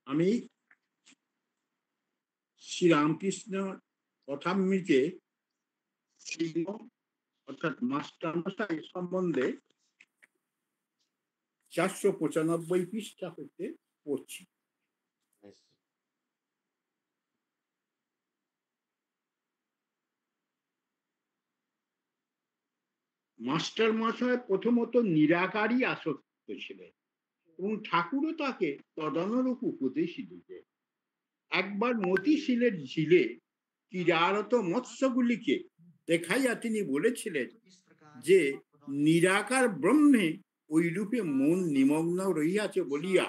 আমি শ্রীরামকৃষ্ণ কথামৃতে অর্থাৎ মাস্টার মশাই সম্বন্ধে 495 পৃষ্ঠা হতে পড়ছি। মাস্টার মশাই প্রথমত নিরাকারই আসক্ত ছিলেন এবং ঠাকুরও তাকে তদানুরূপ উপদেশ দিতে। একবার মতিশিলের ঝিলে ক্রীড়ারত মৎস্যগুলিকে দেখাইয়া তিনি বলেছিলেন যে নিরাকার ব্রহ্মে ওই রূপে মন নিমগ্ন রহিয়াছে বলিয়া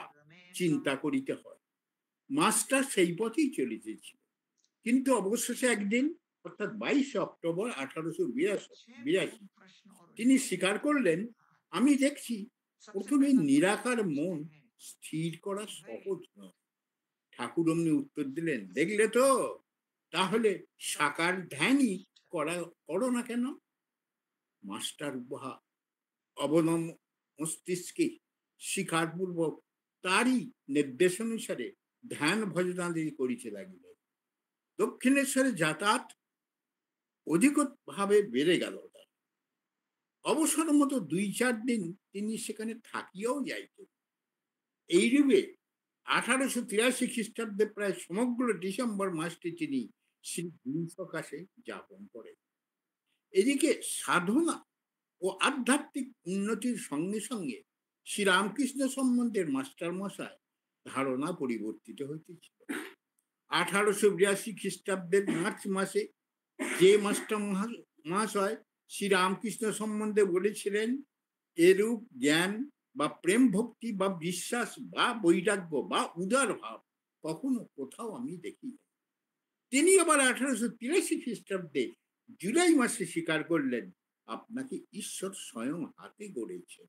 চিন্তা করিতে হয়। মাস্টার সেই পথেই চলিতেছিল, কিন্তু অবশেষে একদিন অর্থাৎ 22 অক্টোবর 1882 তিনি স্বীকার করলেন, আমি দেখছি প্রথমে নিরাকার মন স্থির করা সহজ নয়। ঠাকুর অমনি উত্তর দিলেন, দেখলে তো, তাহলে সাকার ধ্যানই করো না কেন? মাস্টার অবনম মস্তিষ্কে শিকারপূর্বক তারই নির্দেশ অনুসারে ধ্যান ভজনাদি করিতে লাগিলেন। দক্ষিণেশ্বরে যাতায়াত অধিক ভাবে বেড়ে গেল। অবসর মতো 2-4 দিন তিনি সেখানে থাকিয়াও যাইতেন। এইরূপে 1883 খ্রিস্টাব্দে প্রায় সমগ্র ডিসেম্বর মাসটি তিনি শ্রী গুরু সকাশে যাপন করেন। এদিকে সাধনা ও আধ্যাত্মিক উন্নতির সঙ্গে সঙ্গে শ্রীরামকৃষ্ণ সম্বন্ধের মাস্টার মশাই ধারণা পরিবর্তিত হইতেছিল। 1882 খ্রিস্টাব্দের মার্চ মাসে যে মাস্টার মহাশয় শ্রীরামকৃষ্ণ সম্বন্ধে বলেছিলেন, এরূপ জ্ঞান বা প্রেম ভক্তি বা বিশ্বাস বা বৈরাগ্য বা উদার ভাব কখনো কোথাও আমি দেখিনি, তিনি আবার 1883 খ্রিস্টাব্দে জুলাই মাসে স্বীকার করলেন, আপনাকে ঈশ্বর স্বয়ং হাতে গড়েছেন,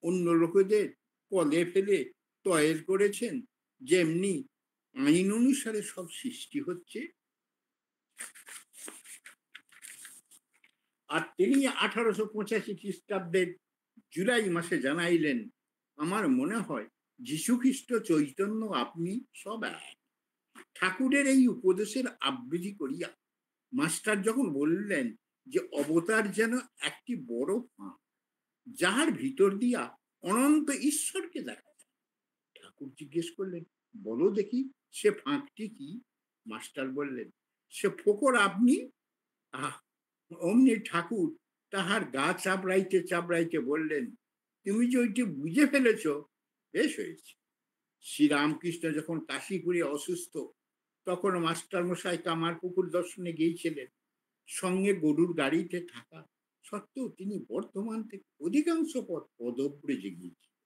অন্য লোকেদের কলে ফেলে তয়ের করেছেন, যেমনি আইন অনুসারে সব সৃষ্টি হচ্ছে। আর তিনি 1885 খ্রিস্টাব্দের জুলাই মাসে জানাইলেন, আমার মনে হয় যীশু খ্রিস্ট চৈতন্য আপনি সব এক। ঠাকুরের এই উপদেশের আবৃত্তি করিয়া মাস্টার যখন বললেন যে অবতার যেন একটি বড় ফাঁক, যাহার ভিতর দিয়া অনন্ত ঈশ্বরকে দেখা যায়। ঠাকুর জিজ্ঞেস করলেন, বলো দেখি সে ফাঁকটি কি? মাস্টার বললেন, সে ফোকর আপনি। অমনি ঠাকুর তাহার গা চাপড়াইতে চাপড়াইতে বললেন, তুমি যে ওইটি বুঝে ফেলেছ, বেশ হয়েছে। শ্রীরামকৃষ্ণ যখন কাশীপুরে অসুস্থ, তখন মাস্টার মশাই কামার পুকুর দর্শনে গিয়েছিলেন। সঙ্গে গরুর গাড়িতে থাকা সত্ত্বেও তিনি বর্ধমান থেকে অধিকাংশ পথ পদব্রজে গিয়েছিলেন।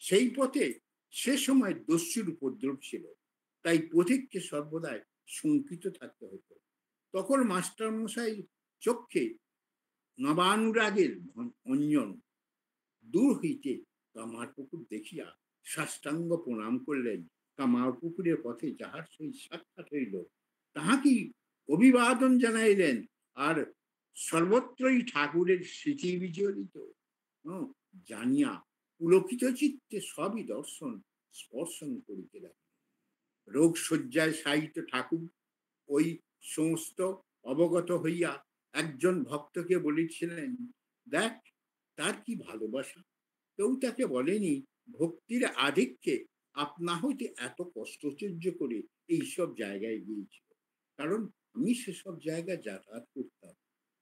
সেই পথে সে সময় দস্যুর উপদ্রব ছিল, তাই পথিককে সর্বদাই শঙ্কিত থাকতে হতো। তখন মাস্টার মশাই চক্ষে নবানুরাগের অঞ্জন দূর হইতে কামার পুকুর দেখিয়া সাষ্টাঙ্গ প্রণাম করলেন। কামার পুকুরের পথে যাহার সহিত সাক্ষাৎ হইল তাহাকেই অভিবাদন জানাইলেন, আর সর্বত্রই ঠাকুরের স্মৃতি বিজড়িত জানিয়া পুলকিত চিত্তে সবই দর্শন স্পর্শন করিতে লাগিলেন। রোগ শয্যায় শায়িত ঠাকুর ওই সমস্ত অবগত হইয়া একজন ভক্তকে বলেছিলেন, দেখ তার কি ভালোবাসা, কেউ তাকে বলেনি ভক্তির আধিক্যে আপনা হইতে এত কষ্ট সহ্য করে এইসব জায়গায় গিয়েছিল, কারণ আমি সেসব জায়গায় যাতায়াত করতাম।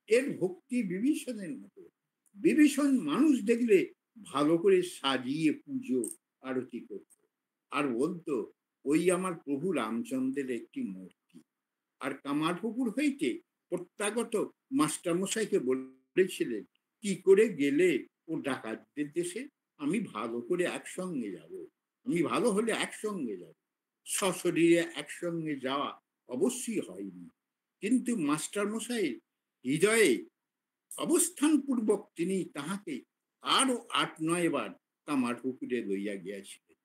এর ভক্তি বিভীষণের মতো, বিভীষণ মানুষ দেখলে ভালো করে সাজিয়ে পুজো আরতি করত, আর বলতো ওই আমার প্রভু রামচন্দ্রের একটি মূর্তি। আর কামারপুকুর হইতে প্রত্যাগত মাস্টারমশাইকে বলেছিলেন, কি করে গেলে ও ডাকাতদের দেশে, আমি ভালো করে একসঙ্গে যাব, আমি ভালো হলে একসঙ্গে যাব। সশরীরে একসঙ্গে যাওয়া অবশ্যই হয়নি, কিন্তু মাস্টারমশাইয়ের হৃদয়ে অবস্থানপূর্বক তিনি তাহাকে আরো 8-9 বার কামারপুকুরে লইয়া গিয়াছিলেন।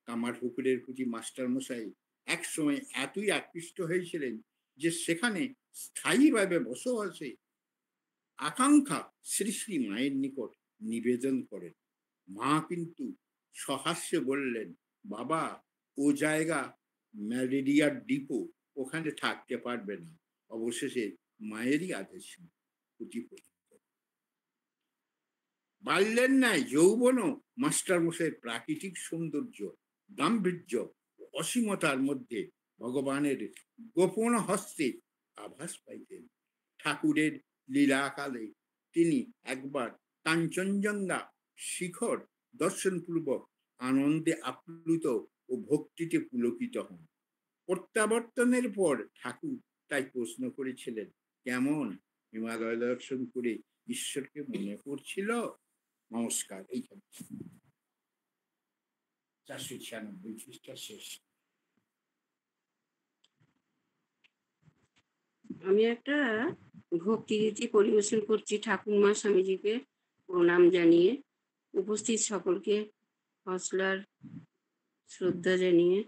কামারপুকুরের প্রতি মাস্টারমশাই একসময় এতই আকৃষ্ট হয়েছিলেন যে সেখানে স্থায়ীভাবে বসবাসে আকাঙ্ক্ষা শ্রী শ্রী মায়ের নিকট নিবেদন করেন। মা কিন্তু সহাস্যে বললেন, বাবা ও জায়গা ম্যালেরিয়ার ডিপো, ওখানে থাকতে পারবে না। অবশেষে মায়েরই আদেশ বাল্যের ন্যায় যৌবনও মাস্টারমশাইয়ের প্রাকৃতিক সৌন্দর্য, গাম্ভীর্য, অসীমতার মধ্যে ভগবানের গোপন হস্তে আভাস পাইতেন। ঠাকুরের লীলাকালে তিনি একবার কাঞ্চনজঙ্ঘা শিখর দর্শনপূর্বক আনন্দে আপ্লুত ও ভক্তিতে পুলকিত হন। প্রত্যাবর্তনের পর ঠাকুর তাই প্রশ্ন করেছিলেন, কেমন হিমালয় দর্শন করে ঈশ্বরকে মনে করছিল? নমস্কার। এইখানে 496 পৃষ্ঠা শেষ। আমি একটা ভক্তিগীতি পরিবেশন করছি ঠাকুরমা স্বামীজিকে প্রণাম জানিয়ে, উপস্থিত সকলকে হসলার শ্রদ্ধা জানিয়ে।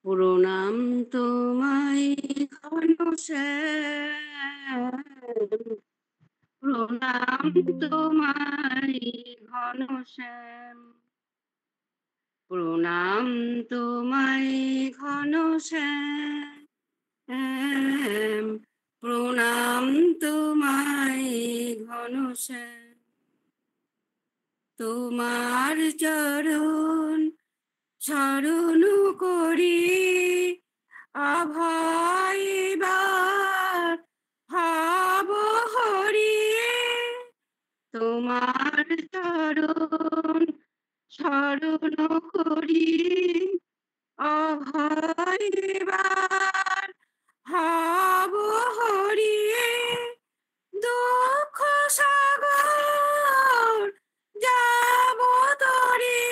প্রণাম তোমায় ঘনশ্যাম, প্রণাম তোমায় ঘনশ্যাম, প্রণাম তোমায় ঘনশ্যাম, প্রণাম তোমায় ঘনশ্যাম। তোমার চরণ শরণ করি আভাইবার ভাব হরি, তোমার চরণ শরণ করি আভাইবার ভাব হরি, দুঃখ সাগর যাব তরি,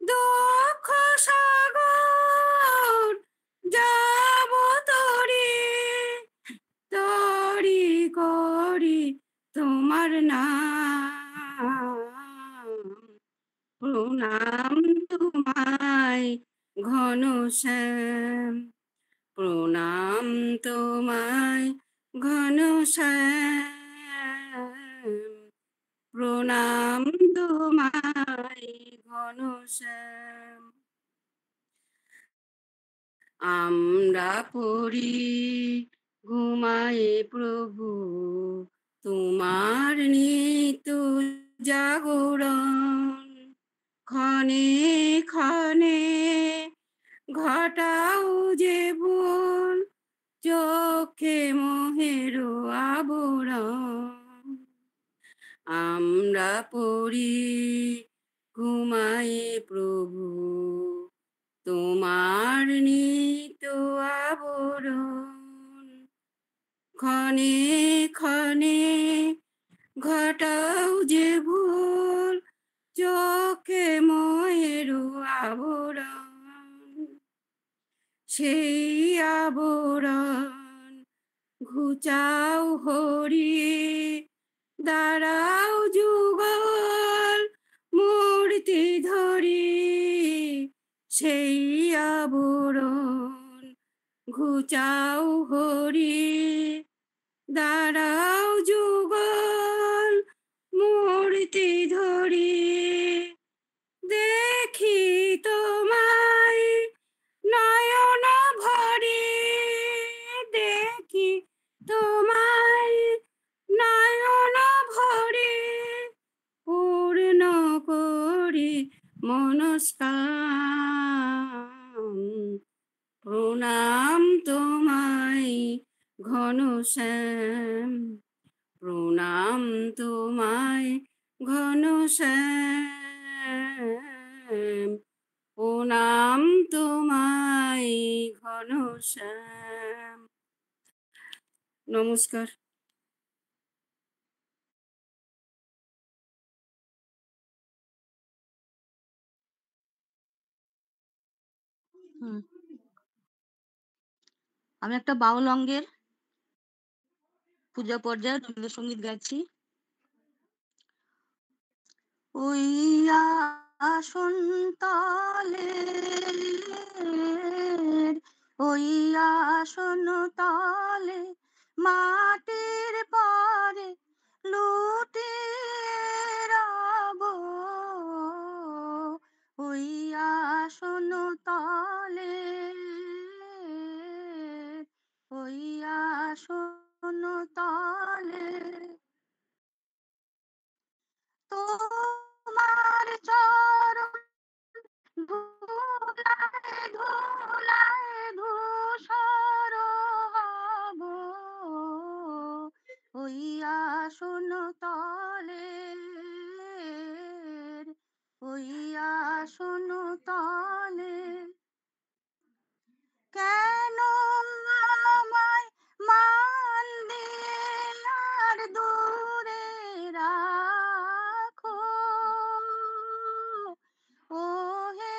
দুঃখ সাগর যাব তরি, তরি করি তোমার নাম। প্রণাম তোমায় ঘনশ্যাম, প্রণাম তোমায় ঘনশ্যাম, প্রণাম তোমায় ঘনশ্যাম। আমরা পড়ি ঘুমায়ে প্রভু তোমার নিত্য জাগরণ, ক্ষণে ক্ষণে ঘটাও যে ভুল চোখে মোহের আবরণ। আমরা পড়ি ঘুমায়ে প্রভু তোমার নিত্য আবরণ, ক্ষণে ক্ষণে ঘটাও যে ভুল চোখে মোহের আবরণ, সেই আবরণ ঘুচাও হরি, দাঁড়াও যুগল মূর্তি ধরি, সেই আবরণ ঘুচাও হরি, দাঁড়াও যুগল মূর্তি ধরি। দেখি তোমায় নয়ন ভরি, দেখি তোমায় নয়ন ভরি, পূর্ণ করি মনস্কাম। প্রণাম তোমায় ঘনশ্যাম, প্রণাম তোমায় ঘনশ্যাম, প্রণাম তোমায় ঘনশ্যাম। নমস্কার। আমি একটা বাউল অঙ্গের পূজা পর্যায়ে রবীন্দ্রসঙ্গীত গাইছি। ওই আসন তলে, ওই আসন তলে মাটির পরে লুটিয়ে তলে ওই আসন তলে কেন আমায় মান দিয়ে আর দূরে রাখো ও হে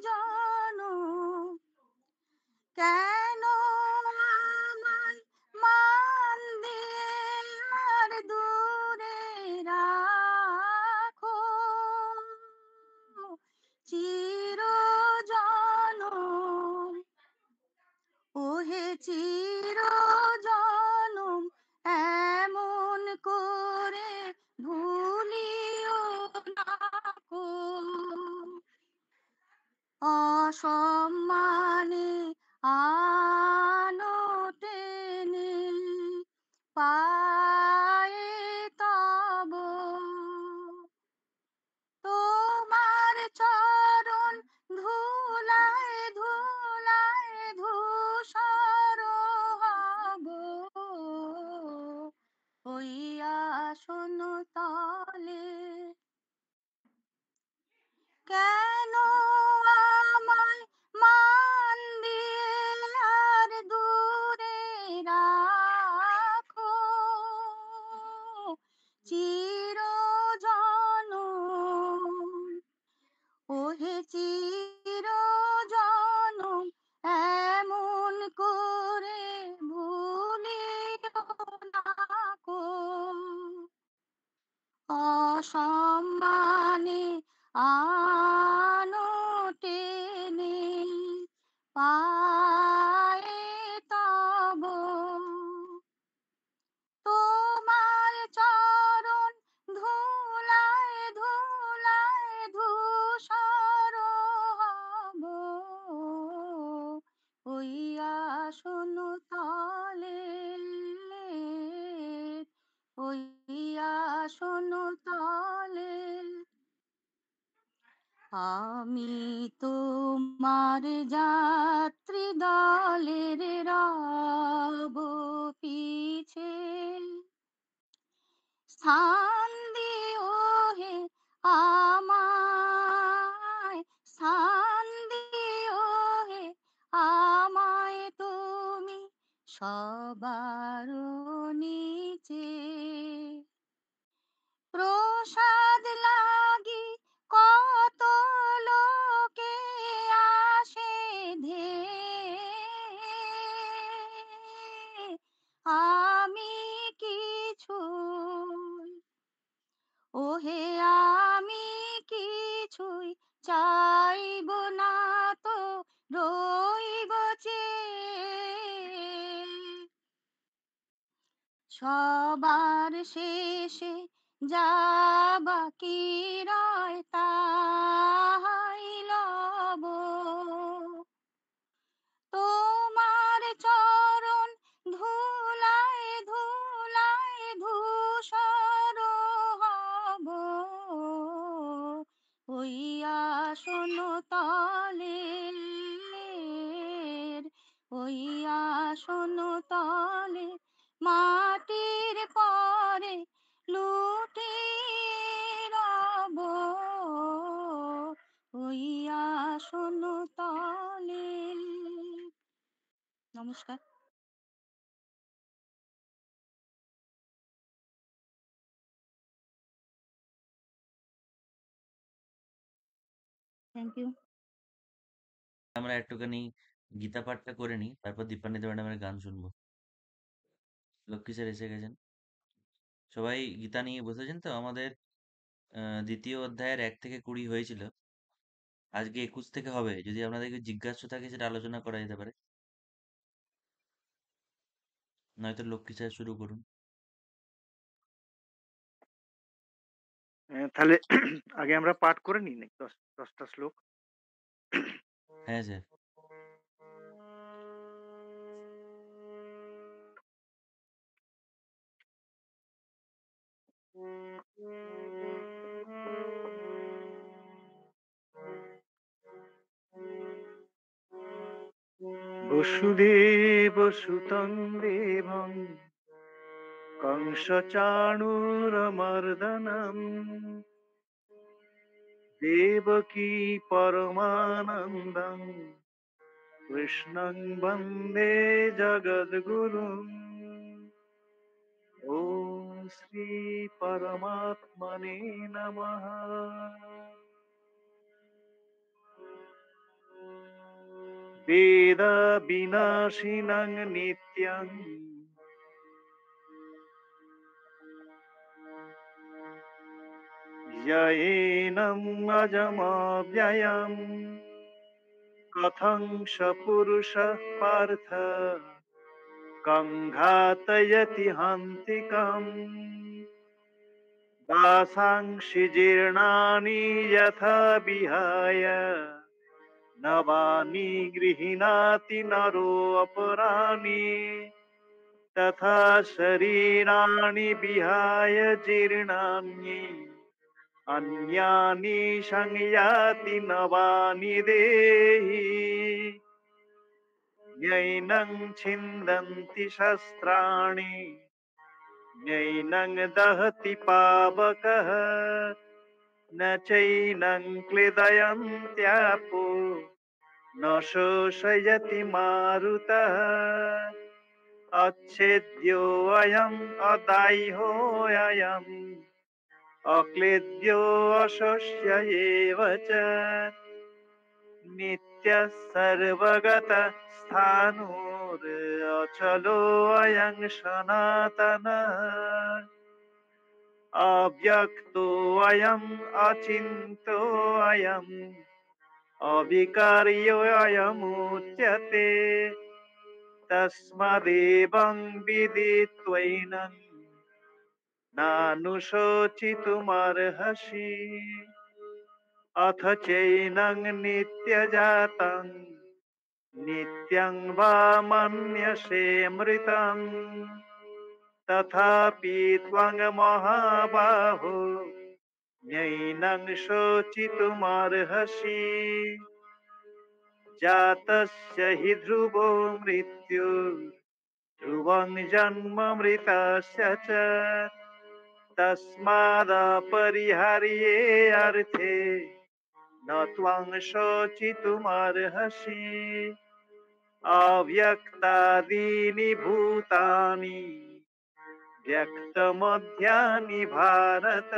জনম কেন আমায় মান দিয়ে আর দূরে রাখো চির জনম ওহে চির জনম এমন করে ভুলিও না কো অসম্মানে আনো টেনে পায়ে তব তোমার চরণ ধুলায় ধুলায় ধূসর হব ওই আসন তলে কেন আমায় মান দিয়ে আর দূরে রাখো চির জনম ওহে চির জনম এমন করে ভুলিও না কো অসম্মানে আনো টেনে পায়ে তব তোমার চরণ ধুলায় ধুলায় ধূসর হব ওই আসন তলে ওই আসন তলে আমি তোমার যাত্রী দলের রব পিছে স্থান দিও হে আমায় স্থান দিও হে আমায় তুমি সবার নিচে প্রসাদ লাগি কত লোকে আসে ধেয়ে আমি কিছু ওহে আমি কিছুই চাইব না তো রইব চেয়ে সবার শেষে যা বাকি রয় তাহাই লব তোমার চরণ ধুলায় ধুলায় ধূসর হব ওই আসন তলে ওই আসন তলে মাটির পরে লুটি রব ওই আসন তলে নমস্কার থ্যাংক ইউ আমরা একটুখানি গীতা পাঠটা করে নিই, তারপর দীপান্বিতা ম্যাডামের গান শুনবো। লক্ষ্মী স্যার এসে গেছেন। সবাই গীতা নিয়ে বসেছেন তো? আমাদের দ্বিতীয় অধ্যায়ের 1 থেকে 20 হয়েছিল, আজকে 21 থেকে হবে। যদি আপনাদেরকে জিজ্ঞাসা থাকে সেটা আলোচনা করা যেতে পারে, নয়তো লক্ষ্মী স্যার শুরু করুন। তাহলে আগে আমরা পাঠ করে নিই নাকি 10টা শ্লোক। হ্যাঁ স্যার। বসুদেব সুতং দেবং कंसचाणूरमर्दनम् देवकी परमानन्दम् कृष्णं वन्दे जगद्गुरुम् ॐ श्री परमात्मने नमः। वेद विनाशिनं नित्यं ययेनं अजमव्ययम् कथं स पुरुषः पार्थ कं घातयति हन्तिकम् वासांसि जीर्णानि यथा विहाय नवानि गृह्णाति नरोपराणि तथा शरीराणि विहाय जीर्णानि अन्यानि संयाति नवानि देहि नैनं छिन्दन्ति शस्त्राणि नैनं दहति पावकः न चैनं क्लेदयन्त्यापो न शोषयति मारुतः अच्छेद्योऽयम् अदाह्योऽयम् अक्लेद्यो अशोष्य एव च नित्यः सर्वगतः स्थाणुरचलोऽयं सनातनः अव्यक्तोऽयम् अचिन्त्योऽयम् अविकार्योऽयमुच्यते तस्मादेवं विदित्वैनं नानुशोचितुमर्हसि अथ चैनं नित्यजातं नित्यं वा मन्यसे मृतं तथापि त्वं महाबाहो नैनं शोचितुमर्हसि जातस्य हि ध्रुवो मृत्यु ध्रुवं जन्म मृतस्य च तस्मादपरिहार्ये अर्थे न त्वं शोचितुमर्हसि अव्यक्तादीनि भूतानि व्यक्तमध्यानि भारत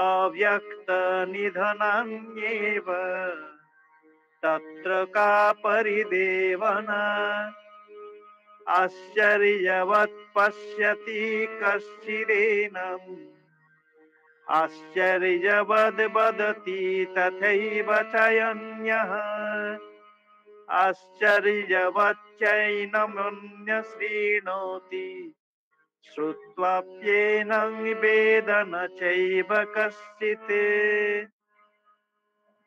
अव्यक्तनिधनान्येव तत्र का परिदेवना आश्चर्यवत् पश्यति कश्चिदेनम् आश्चर्यवद् वदति तथैव चान्यः आश्चर्यवच्चैनमन्यः शृणोति श्रुत्वाप्येनं वेद न चैव कश्चित्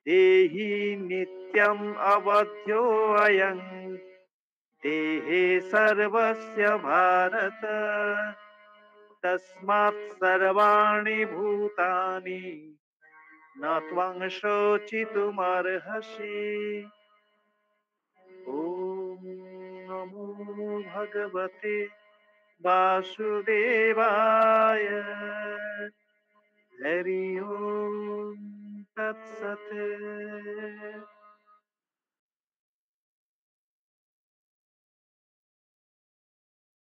देहि नित्यम् अवध्योऽयं देहे सर्वस्य भारत तस्मात् सर्वाणि भूतानि न त्वं शोचितुमर्हसि ॐ नमो भगवते वासुदेवाय हरि ओम तत्सत्।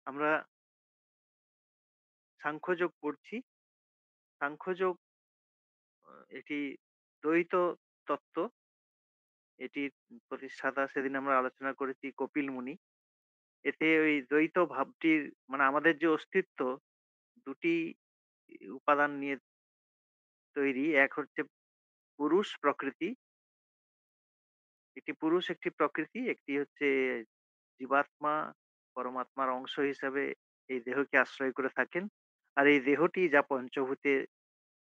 আমরা সাংখ্যযোগ পড়ছি। সাংখ্যযোগ এটি দ্বৈত তত্ত্ব। এটির প্রতিষ্ঠাতা সেদিন আমরা আলোচনা করেছি কপিল মুনি। এতে ওই দ্বৈত ভাবটির মানে আমাদের যে অস্তিত্ব দুটি উপাদান নিয়ে তৈরি। এক হচ্ছে পুরুষ প্রকৃতি, একটি পুরুষ একটি প্রকৃতি, একটি হচ্ছে জীবাত্মা পরমাত্মার অংশ হিসাবে এই দেহকে আশ্রয় করে থাকেন। আর এই দেহটি যা পঞ্চভূতে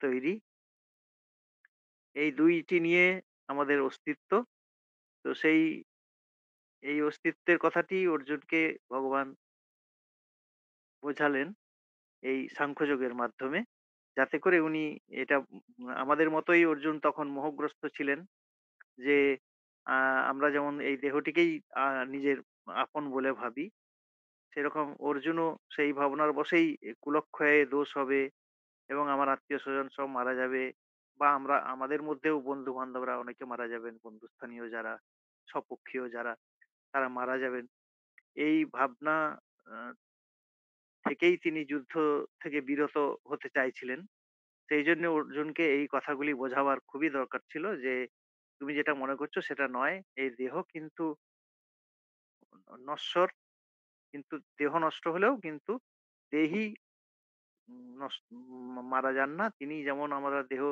তৈরি, এই দুইটি নিয়ে আমাদের অস্তিত্ব। তো এই অস্তিত্বের কথাটি অর্জুনকে ভগবান বোঝালেন এই সাংখ্যযোগের মাধ্যমে, যাতে করে উনি এটা আমাদের মতোই অর্জুন তখন মোহগ্রস্ত ছিলেন যে আমরা যেমন এই দেহটিকেই নিজের আপন বলে ভাবি, সেরকম অর্জুনও সেই ভাবনার বশেই কুলক্ষয়ে দোষ হবে এবং আমার আত্মীয়-স্বজন সব মারা যাবে বা আমাদের মধ্যেও বন্ধু-বান্ধবরা অনেকে মারা যাবেন, বন্ধুস্থানীয় যারা, স্বপক্ষীয় যারা তারা মারা যাবেন। এই ভাবনা আ থেকেই তিনি যুদ্ধ থেকে বিরত হতে চাইছিলেন। সেইজন্য অর্জুনকে এই কথাগুলি বোঝাবার খুবই দরকার ছিল যে, "তুমি যেটা মনে করছো সেটা নয়। এই দেহ কিন্তু নশ্বর। কিন্তু দেহ নষ্ট হলেও কিন্তু দেহি মারা যান না। তিনি যেমন আমরা দেহ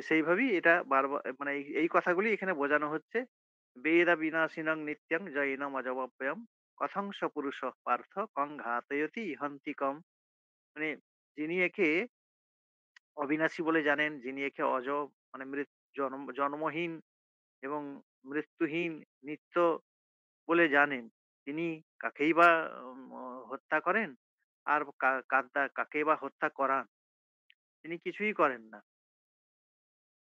সেইভাবেই এটা বারবার মানে এই কথাগুলি এখানে বোঝানো হচ্ছে। বেদ বিনাশিনং নিত্যং জৈনম অজমব্যয়ম কথং স পুরুষঃ পার্থ কং ঘাতয়তি ইহন্তিকম। মানে যিনি একে অবিনাশী বলে জানেন, যিনি একে মানে জন্মহীন এবং মৃত্যুহীন নিত্য বলে জানেন, তিনি কাকেই বা হত্যা করেন? আর কাকেই বা হত্যা করান? তিনি কিছুই করেন না।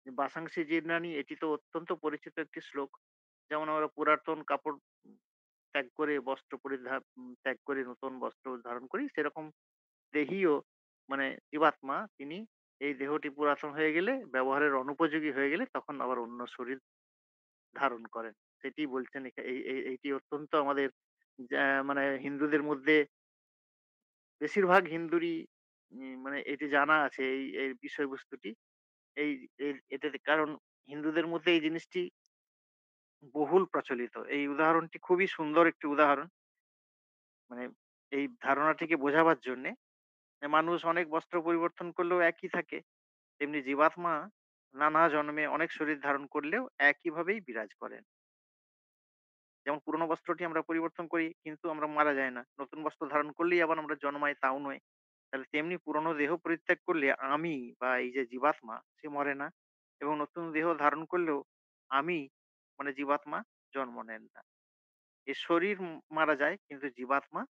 বাসাংসি জীর্ণানি এটি তো অত্যন্ত পরিচিত একটি শ্লোক। যেমন আমরা পুরাতন কাপড় ত্যাগ করে বস্ত্র ত্যাগ করে নতুন বস্ত্র ধারণ করি, সেরকম দেহীও মানে জীবাত্মা তিনি এই দেহটি পুরাতন হয়ে গেলে, ব্যবহারের অনুপযোগী হয়ে গেলে তখন আবার অন্য শরীর ধারণ করেন। সেটি বলছেন এইটি অত্যন্ত আমাদের মানে হিন্দুদের মধ্যে বেশিরভাগ হিন্দুরই মানে এটি জানা আছে এই বিষয়বস্তুটি। এই এটাতে কারণ হিন্দুদের মধ্যে এই জিনিসটি বহুল প্রচলিত। এই উদাহরণটি খুবই সুন্দর একটি উদাহরণ। মানে এই ধারণাটিকে বোঝাবার জন্যে। মানুষ অনেক বস্ত্র পরিবর্তন করলেও একই থাকে। তেমনি জীবাত্মা নানা জন্মে অনেক শরীর ধারণ করলেও একইভাবেই বিরাজ করেন। যেমন পুরোনো বস্ত্রটি আমরা পরিবর্তন করি কিন্তু আমরা মারা যাই না। নতুন বস্ত্র ধারণ করলেই আবার আমরা জন্মাই তাও নয়। তাহলে তেমনি পুরোনো দেহ পরিত্যাগ করলে আমি বা এই যে জীবাত্মা সে মরে না এবং নতুন দেহ ধারণ করলেও আমি মানে জীবাত্মা জন্ম নেন না। এই শরীর মারা যায় কিন্তু জীবাত্মা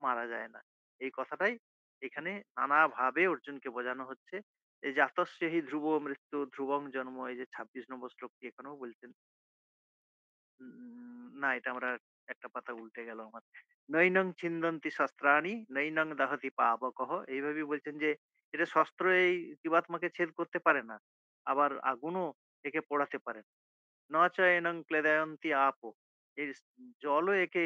মারা যায় না। এই কথাটাই এখানে নানাভাবে অর্জুনকে বোঝানো হচ্ছে। এই জাতস্য হি ধ্রুব মৃত্যু ধ্রুবং জন্ম এই যে ২৬ নম্বর শ্লোকটি এখানেও বলছেন। না এটা আমরা একটা পাতা উল্টে গেল আমার। নৈনং ছিন্দন্তি শস্ত্রাণি নৈনং দাহতি পাবকঃ এইভাবেই বলছেন যে এটা শস্ত্র এই জীবাত্মাকে ছেদ করতে পারে না। আবার আগুনও একে পোড়াতে পারে না। ন চ এনং ক্লেদয়ন্তি আপো এই জলও একে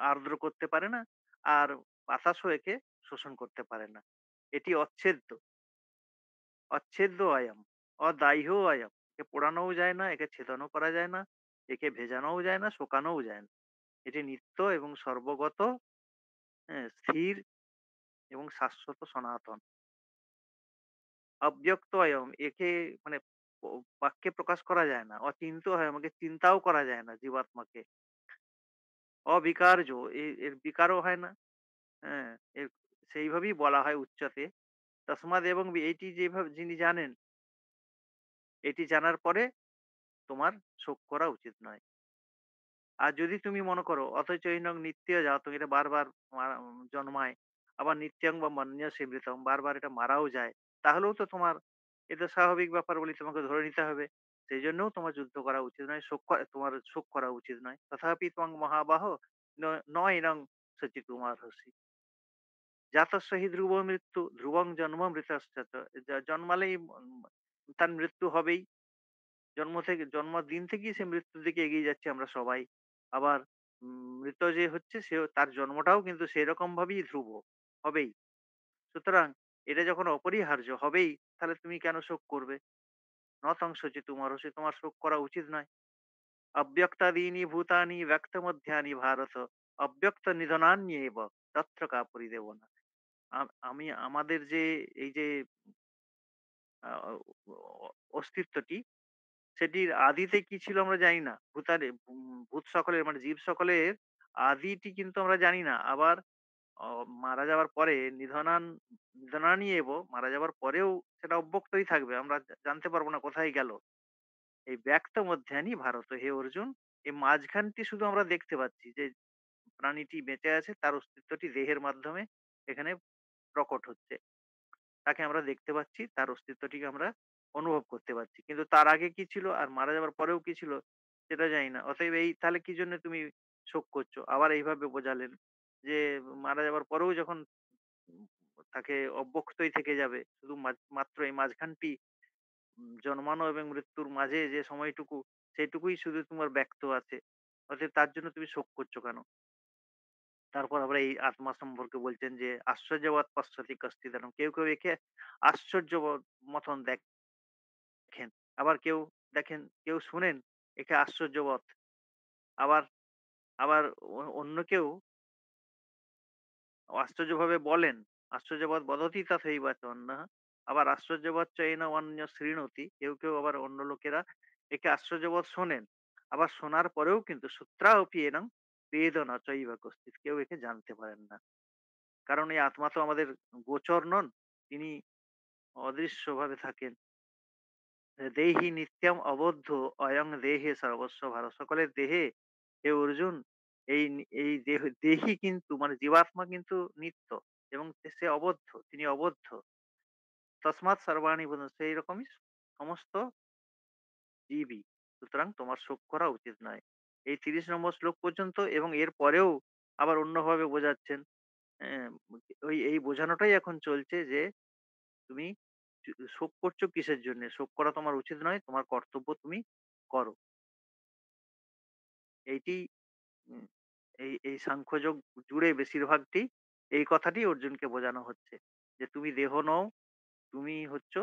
আর্দ্র করতে পারে না। আর বাতাসও একে শোষণ করতে পারে না। এটি অচ্ছেদ্য, অচ্ছেদ্য অয়ম, অদাহ্য অয়ম। একে পোড়ানোও যায় না, একে ছেদনও করা যায় না, একে ভেজানোও যায় না, শোকানোও যায় না। এটি নিত্য এবং সর্বগত, হ্যাঁ, স্থির এবং শাশ্বত সনাতন। অব্যক্ত অয়ম একে মানে বাক্যে প্রকাশ করা যায় না। অচিন্ত হয় আমাকে চিন্তাও করা যায় না জীবাত্মাকে। অবিকার্য এর বিকারও হয় না। হ্যাঁ, সেইভাবেই বলা হয় উচ্চতে। তসমাদ এবং এইটি যেভাবে যিনি জানেন, এটি জানার পরে তোমার শোক করা উচিত নয়। আর যদি তুমি মনে করো অথচৈনং নিত্য জাতং এটা বারবার জন্মায়, আবার নিত্যং বা মন্যসে মৃতং বারবার এটা মারাও যায়, তাহলেও তো তোমার এটা স্বাভাবিক ব্যাপার বলে তোমাকে ধরে নিতে হবে। সেই জন্যও তোমার যুদ্ধ করা উচিত নয়, তোমার শোক করা উচিত নয়। তথাপি ত্বং মহাবাহ নয়নং সচিতুমার্হসি। জাতস্য হি ধ্রুব মৃত্যু ধ্রুবং জন্ম মৃতশ্চ চ। জন্মালেই তার মৃত্যু হবেই। জন্মদিন থেকেই সে মৃত্যুর দিকে এগিয়ে যাচ্ছি আমরা সবাই। আবার মৃত যে হচ্ছে সেও তার জন্মটাও কিন্তু সেরকম ভাবেই ধ্রুব, হবেই। সুতরাং এটা যখন অপরিহার্য হবেই, তাহলে তুমি কেন শোক করবে? নতং শোচিতুমর্হসি তোমার শোক করা উচিত নয়। অব্যক্তাদীনি ভূতানি ব্যক্তমধ্যানি ভারত অব্যক্ত নিধনান্যেব তত্র কা পরিদেবনা। আমি আমাদের যে এই যে আ অস্তিত্বটি সেটির আদিতে কি ছিল আমরা জানি না। ভূত সকলের মানে জীব সকলের আদিটি কিন্তু আমরা জানি না। আবার অ মারা যাওয়ার পরে নিধনানি এব মারা যাওয়ার পরেও সেটা অব্যক্তই থাকবে। আমরা জানতে পারবো না কোথায় গেল। এই ব্যক্ত মধ্যানি ভারত হে অর্জুন, এই মাঝখানটি শুধু আমরা দেখতে পাচ্ছি যে প্রাণীটি বেঁচে আছে তার অস্তিত্বটি দেহের মাধ্যমে এখানে প্রকট হচ্ছে। তাকে আমরা দেখতে পাচ্ছি, তার অস্তিত্বটিকে আমরা অনুভব করতে পারছি। কিন্তু তার আগে কি ছিল আর মারা যাওয়ার পরেও কি ছিল সেটা জানি না। অতএব এই তাহলে কি জন্য তুমি শোক করছো। আবার এইভাবে বোঝালেন যে মারা যাবার পরেও যখন উম তাকে অব্যক্তই থেকে যাবে। শুধু মাত্র এই মাঝখানটি জন্মানো এবং মৃত্যুর মাঝে যে সময়টুকু, সেইটুকুই শুধু তোমার ব্যক্ত আছে। অতএব তার জন্য তুমি শোক করছো কেন? তারপর আবার এই আত্মা সম্পর্কে বলছেন যে, "আশ্চর্যবৎ পশ্যতি কশ্চিদানম।" কেউ, কেউ একে আশ্চর্যবৎ মতন দেখেন। আবার কেউ দেখেন, কেউ শুনেন একে আশ্চর্যবৎ। আবার আবার অন্য কেউ আশ্চর্যভাবে বলেন, "আশ্চর্যবৎ বদতি তথৈবাচ অন্যঃ।" আবার "আশ্চর্যবৎ চৈন অন্য শৃণোতি।" কেউ, কেউ আবার অন্য লোকেরা একে আশ্চর্যবৎ শোনেন। আবার শোনার পরেও কিন্তু শ্রুত্রাওপি এনং বেদ ন চৈব কশ্চিৎ। কেউ একে জানতে পারেন না। কারণ এই আত্মা তো আমাদের গোচর নন। তিনি অদৃশ্যভাবে থাকেন। দেহি নিত্যম অবদ্ধ অয়ং দেহে সর্বস্ব ভার। সকলের দেহে হে অর্জুন, এই দেহি কিন্তু মানে জীবাত্মা কিন্তু নিত্য এবং সে অবদ্ধ, তিনি অবদ্ধ। তসমাৎ সর্বাণি বদন্তি, সেই রকমই সমস্ত জীবই। সুতরাং তোমার শোক করা উচিত নয়। এই ৩০ নম্বর শ্লোক পর্যন্ত এবং এর পরেও আবার অন্যভাবে বোঝাচ্ছেন। অ্যা এই বোঝানোটাই এখন চলছে যে তুমি শোক করছো কিসের জন্যে? শোক করা তোমার উচিত নয়। তোমার কর্তব্য তুমি করো। এইটি উম এই সাংখ্যযোগ জুড়ে বেশিরভাগটি এই কথাটি অর্জুনকে বোঝানো হচ্ছে। যে তুমি দেহ নও, তুমি হচ্ছ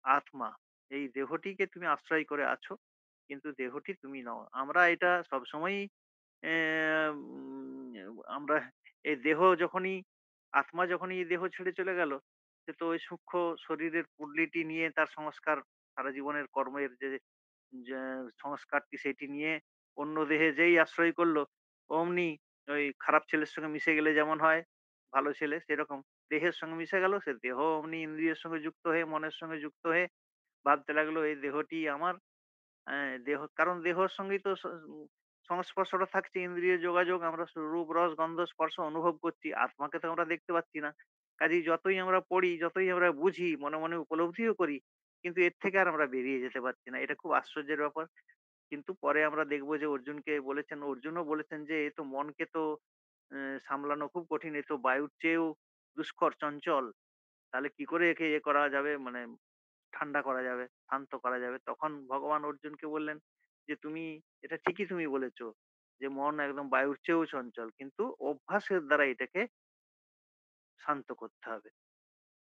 আত্মা। এই দেহটিকে তুমি আশ্রয় করে আছো। কিন্তু দেহটি তুমি নও। আমরা এটা সবসময়ই আমরা এই দেহ যখনই আত্মা যখনই এই দেহ ছেড়ে চলে গেল, সে তো ওই সূক্ষ্ম শরীরের পুডলিটি নিয়ে তার সংস্কার সারা জীবনের কর্মের যে সংস্কারটি সেটি নিয়ে অন্য দেহে যেই আশ্রয় করলো, অমনি ওই খারাপ ছেলের সঙ্গে মিশে গেলে যেমন হয়, ভালো ছেলে সেরকম দেহের সঙ্গে মিশে গেল, সে দেহ অমনি ইন্দ্রিয়ের সঙ্গে যুক্ত হয়ে মনের সঙ্গে যুক্ত হয়ে ভাবতে লাগলো এই দেহটি আমার। দেহ কারণ দেহর সঙ্গেই তো সংস্পর্শটা থাকছে, ইন্দ্রিয় যোগাযোগ। আমরা রূপ, রস, গন্ধ, স্পর্শ অনুভব করছি। আত্মাকে তো আমরা দেখতে পাচ্ছি না। কাজেই যতই আমরা পড়ি, যতই আমরা বুঝি, মনে, মনে উপলব্ধিও করি, কিন্তু এর থেকে আর আমরা বেরিয়ে যেতে পারছি না। এটা খুব আশ্চর্যের ব্যাপার। কিন্তু পরে আমরা দেখব যে অর্জুনকে বলেছেন, অর্জুনও বলেছেন যে, "এ তো মনকে তো সামলানো খুব কঠিন। এ তো বায়ুর চেয়েও দুষ্কর চঞ্চল। তাহলে কি করে একে করা যাবে মানে ঠান্ডা করা যাবে, শান্ত করা যাবে?" তখন ভগবান অর্জুনকে বললেন যে, "তুমি এটা ঠিকই তুমি বলেছ যে মন একদম বায়ুর চেয়েও চঞ্চল। কিন্তু অভ্যাসের দ্বারা এটাকে শান্ত করতে হবে।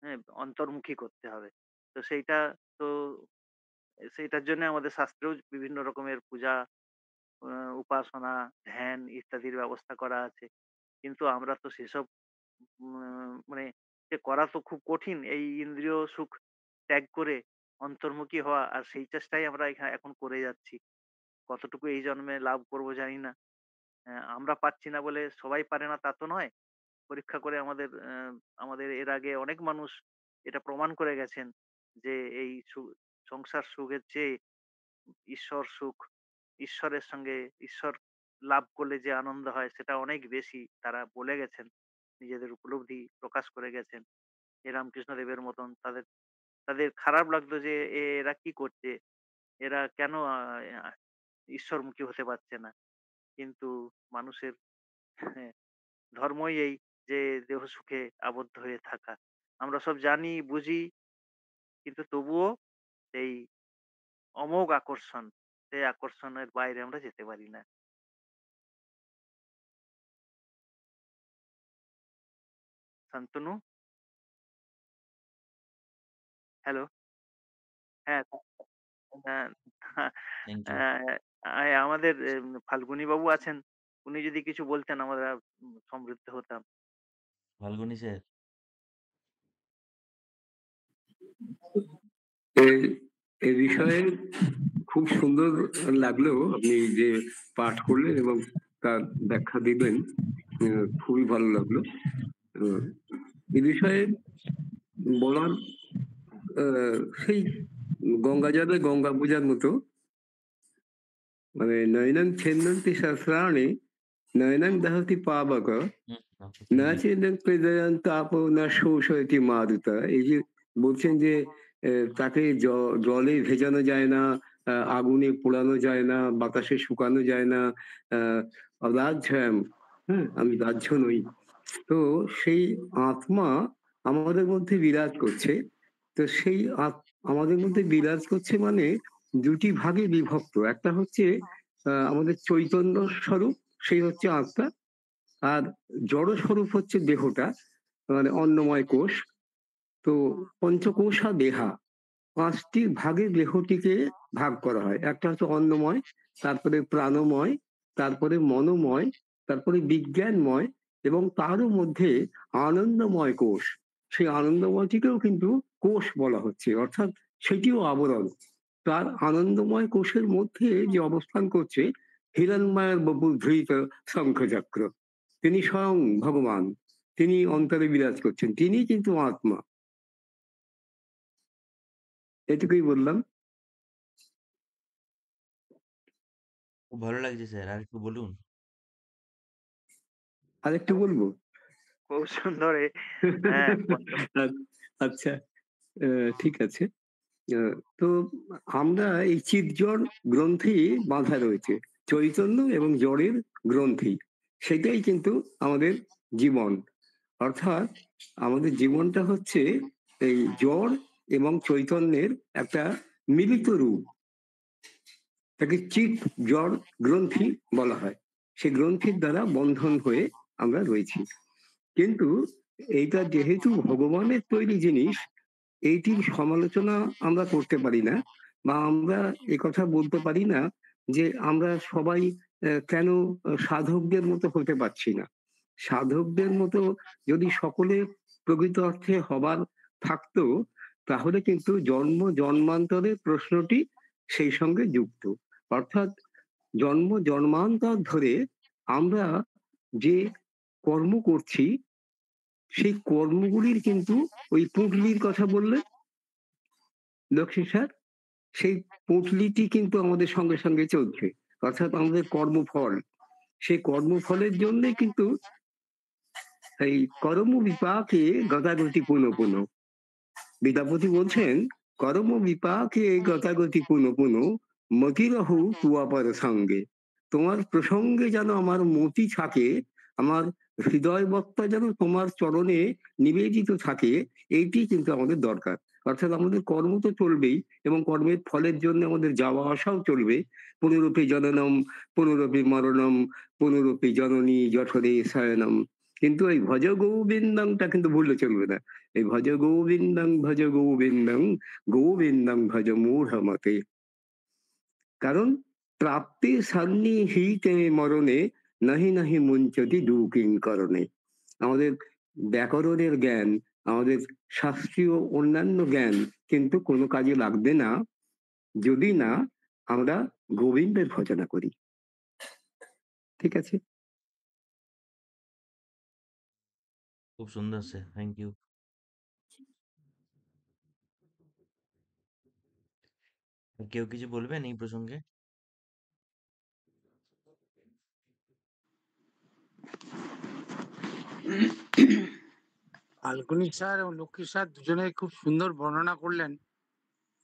হ্যাঁ? অন্তর্মুখী করতে হবে। তো সেইটা তো সেইটার জন্য আমাদের শাস্ত্রেও বিভিন্ন রকমের পূজা, আ উপাসনা, ধ্যান ইত্যাদির ব্যবস্থা করা আছে। কিন্তু আমরা তো সেসব মানে করা তো খুব কঠিন। এই ইন্দ্রিয় সুখ ত্যাগ করে অন্তর্মুখী হওয়া আর সেই চেষ্টাই আমরা এখন করে যাচ্ছি। কতটুকু এই জন্মে লাভ করব জানি না। আমরা পারছি না বলে সবাই পারে না তা তো নয়। পরীক্ষা করে আমাদের এর আগে অনেক মানুষ এটা প্রমাণ করে গেছেন যে এই সংসার সুখের চেয়ে ঈশ্বর সুখ, ঈশ্বরের সঙ্গে ঈশ্বর লাভ করলে যে আনন্দ হয় সেটা অনেক বেশি। তারা বলে গেছেন। নিজেদের উপলব্ধি প্রকাশ করে গেছেন। এই রামকৃষ্ণদেবের মতন তাদের তাদের খারাপ লাগতো যে এরা কি করছে? এরা কেন আ ঈশ্বরমুখী হতে পারছে না? কিন্তু মানুষের হ্যাঁ, ধর্মই এই যে দেহ সুখে আবদ্ধ হয়ে থাকা। আমরা সব জানি, বুঝি, কিন্তু তবুও এই অমোঘ আকর্ষণ, সেই আকর্ষণের বাইরে আমরা যেতে পারি না। শান্তনু, হ্যালো? হ্যাঁ, হ্যাঁ, থ্যাংক আ ইউ। আমাদের ফাল্গুনী বাবু আছেন। উনি যদি কিছু বলতেন আমরা সমৃদ্ধ হতাম। ফাল্গুনী স্যার, এই এ বিষয়ে খুব সুন্দর লাগলো আপনি যে পাঠ করলেন এবং তার ব্যাখ্যা দিবেন, খুবই ভালো লাগলো। আহ, এ বিষয়ে বলার সেই গঙ্গা যাবে গঙ্গা পূজার মতো, মানে নয়নং ছেন্দন্তি সহস্রাণি নয়নং দহতি পাবক না অপরচুনিটি। চেদং প্রদয়ন তাপ না শোষয়তি মারুতা। এই যে বলছেন যে তাকে জলে ভেজানো যায় না, আগুনে পোড়ানো যায় না, বাতাসে শুকানো যায় না, আহ, অদাহ্যম, হ্যাঁ, আমি দাহ্য নই। তো সেই আত্মা আমাদের মধ্যে বিরাজ করছে। তো সেই আমাদের মধ্যে বিরাজ করছে মানে দুটি ভাগে বিভক্ত। একটা হচ্ছে আমাদের চৈতন্য স্বরূপ, সেই হচ্ছে আত্মা। আর জড় স্বরূপ হচ্ছে দেহটা, মানে অন্নময় কোষ। তো পঞ্চকোষা দেহা, পাঁচটি ভাগে দেহটিকে ভাগ করা হয়। একটা হচ্ছে অন্নময়, তারপরে প্রাণময়, তারপরে মনোময়, তারপরে বিজ্ঞানময়, এবং তারও মধ্যে আনন্দময় কোষ। সেই আনন্দময়টিকেও কিন্তু কোষ বলা হচ্ছে, অর্থাৎ সেটিও আবরণ। তার আনন্দময় কোষের মধ্যে যে অবস্থান করছে হিরণময়ের বপু ধৃত শঙ্খচক্র, তিনি স্বয়ং ভগবান, তিনি অন্তরে বিরাজ করছেন, তিনি কিন্তু আত্মা। এটুকুই বললাম। খুব ভালো লাগছে স্যার, আর একটু বলুন। আরেকটু বলবো? খুব সুন্দর হ্যাঁ আচ্ছা, ঠিক আছে। তো আমরা এই চিৎজড় গ্রন্থি বাঁধা রয়েছে, চৈতন্য এবং জড়ের গ্রন্থি, সেটাই কিন্তু আমাদের জীবন। অর্থাৎ আমাদের জীবনটা হচ্ছে এই জড় এবং চৈতন্যের একটা মিলিত রূপ, তাকে চিৎ জড় গ্রন্থি বলা হয়। সেই গ্রন্থির দ্বারা বন্ধন হয়ে আমরা রয়েছি। কিন্তু এইটা যেহেতু ভগবানের তৈরি জিনিস, এইটির সমালোচনা আমরা করতে পারি না, বা আমরা এ কথা বলতে পারি না যে আমরা সবাই কেন সাধকদের মতো হতে পারছি না। সাধকদের মতো যদি সকলে প্রকৃত অর্থে হবার থাকতো, তাহলে কিন্তু জন্ম জন্মান্তরের প্রশ্নটি সেই সঙ্গে যুক্ত। অর্থাৎ জন্ম জন্মান্তর ধরে আমরা যে কর্ম করছি, সেই কর্মগুলির কিন্তু ওই পুঁটলির কথা বললে লক্ষ্মী স্যার, সেই পুঁটলিটি কিন্তু আমাদের সঙ্গে সঙ্গে চলছে, অর্থাৎ আমাদের কর্মফল। সেই কর্মফলের জন্যে কিন্তু এই কর্ম বিপাকে গতাগতি পুনঃ পুনঃ, বিদ্যাপতি বলছেন, কর্ম বিপাকে গতাগতি পুনঃ পুনঃ মতিরহু তুয়াপর সঙ্গে। তোমার প্রসঙ্গে যেন আমার মতি থাকে, আমার হৃদয় বক্তা যেন তোমার চরণে নিবেদিত থাকে, এইটি কিন্তু আমাদের দরকার। অর্থাৎ আমাদের কর্ম তো চলবেই, এবং কর্মের ফলের জন্য আমাদের যাওয়া আসাও চলবে। পুনরূপী জননম, পুনরূপী মরণম, পুনরূপী জননী জঠরে শয়নম। কিন্তু এই ভজ গোবিন্দংটা কিন্তু ভুললে চলবে না। এই ভজ গোবিন্দং, ভজ গোবিন্দং, গোবিন্দং ভজ মূঢ়মতে। কারণ প্রাপ্তি সন্নিহিতে মরণে নাহি নাহি মুঞ্চতি দুকিং করণে। আমাদের ব্যাকরণের জ্ঞান, আমাদের শাস্ত্রীয় অন্যান্য জ্ঞান কিন্তু কোনো কাজে লাগবে না যদি না আমরা গোবিন্দের ভজনা করি। ঠিক আছে? খুব সুন্দর স্যার, থ্যাংক ইউ। কেউ কিছু বলবেন এই প্রসঙ্গে? ফাল্গুনী স্যার এবং লক্ষ্মী স্যার দুজনে খুব সুন্দর বর্ণনা করলেন,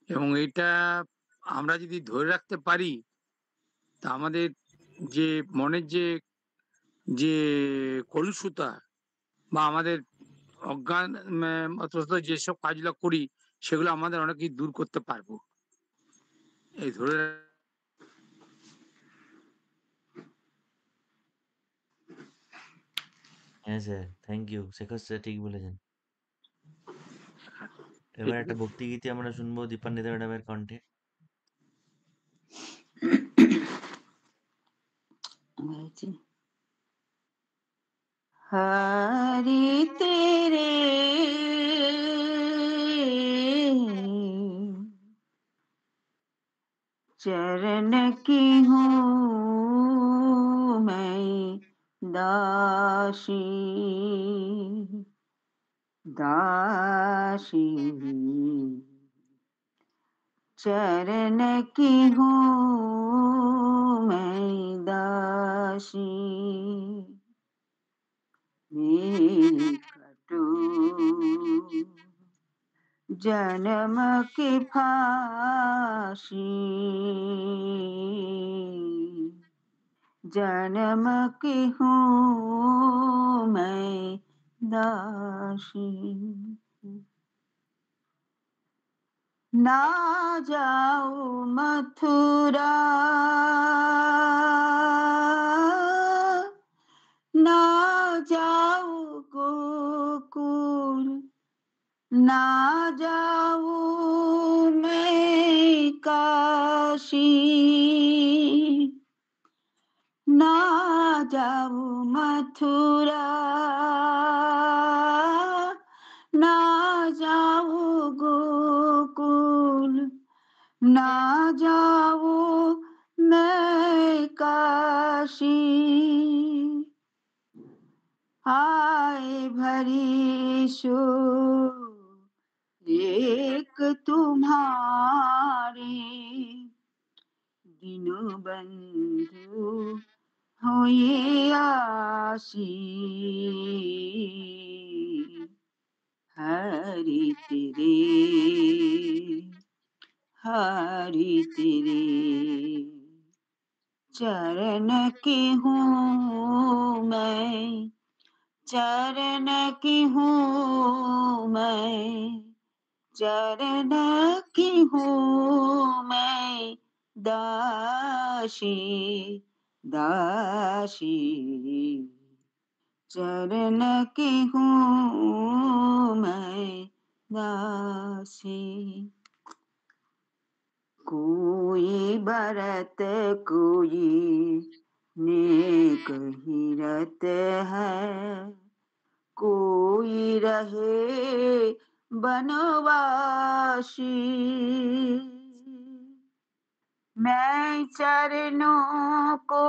এবং এটা আমরা যদি ধরে রাখতে পারি, তা আমাদের যে মনের যে যে কলুষতা বা আমাদের অজ্ঞান যেসব কাজগুলো করি, সেগুলো আমাদের অনেক কিছু দূর করতে পারবো এই ধরে। হ্যাঁ sir, thank you. Shekhar sir ঠিক বলেছেন। এবার একটা ভক্তিগীতি আমরা শুনবো দীপান্বিতা ম্যাডামের কণ্ঠে। हरि तेरे चरण की हूँ मैं दासी, दासी चरण की हूँ मैं दासी, कटु जन्म की फांसी जन्म की हूँ मैं दासी। ना जाऊँ मथुरा, ना जाऊँ गोकुल, ना जाऊँ मैं काशी, ना जाऊँ मथुरा, ना जाऊँ गोकुल, ना जाऊँ मैं काशी। आए भरी सो एक तुम्हारे, दीनबंधु हो ये आशी। हरि तेरे, हरि तेरे चरण की हूँ मैं, चरण की हूँ मैं, चरण की हूँ मैं दासी, दासी। चरण की हूँ मैं दासी। कोई बरत कोई नेक ही रत है, कोई रहे बनवासी। मैं चरणों को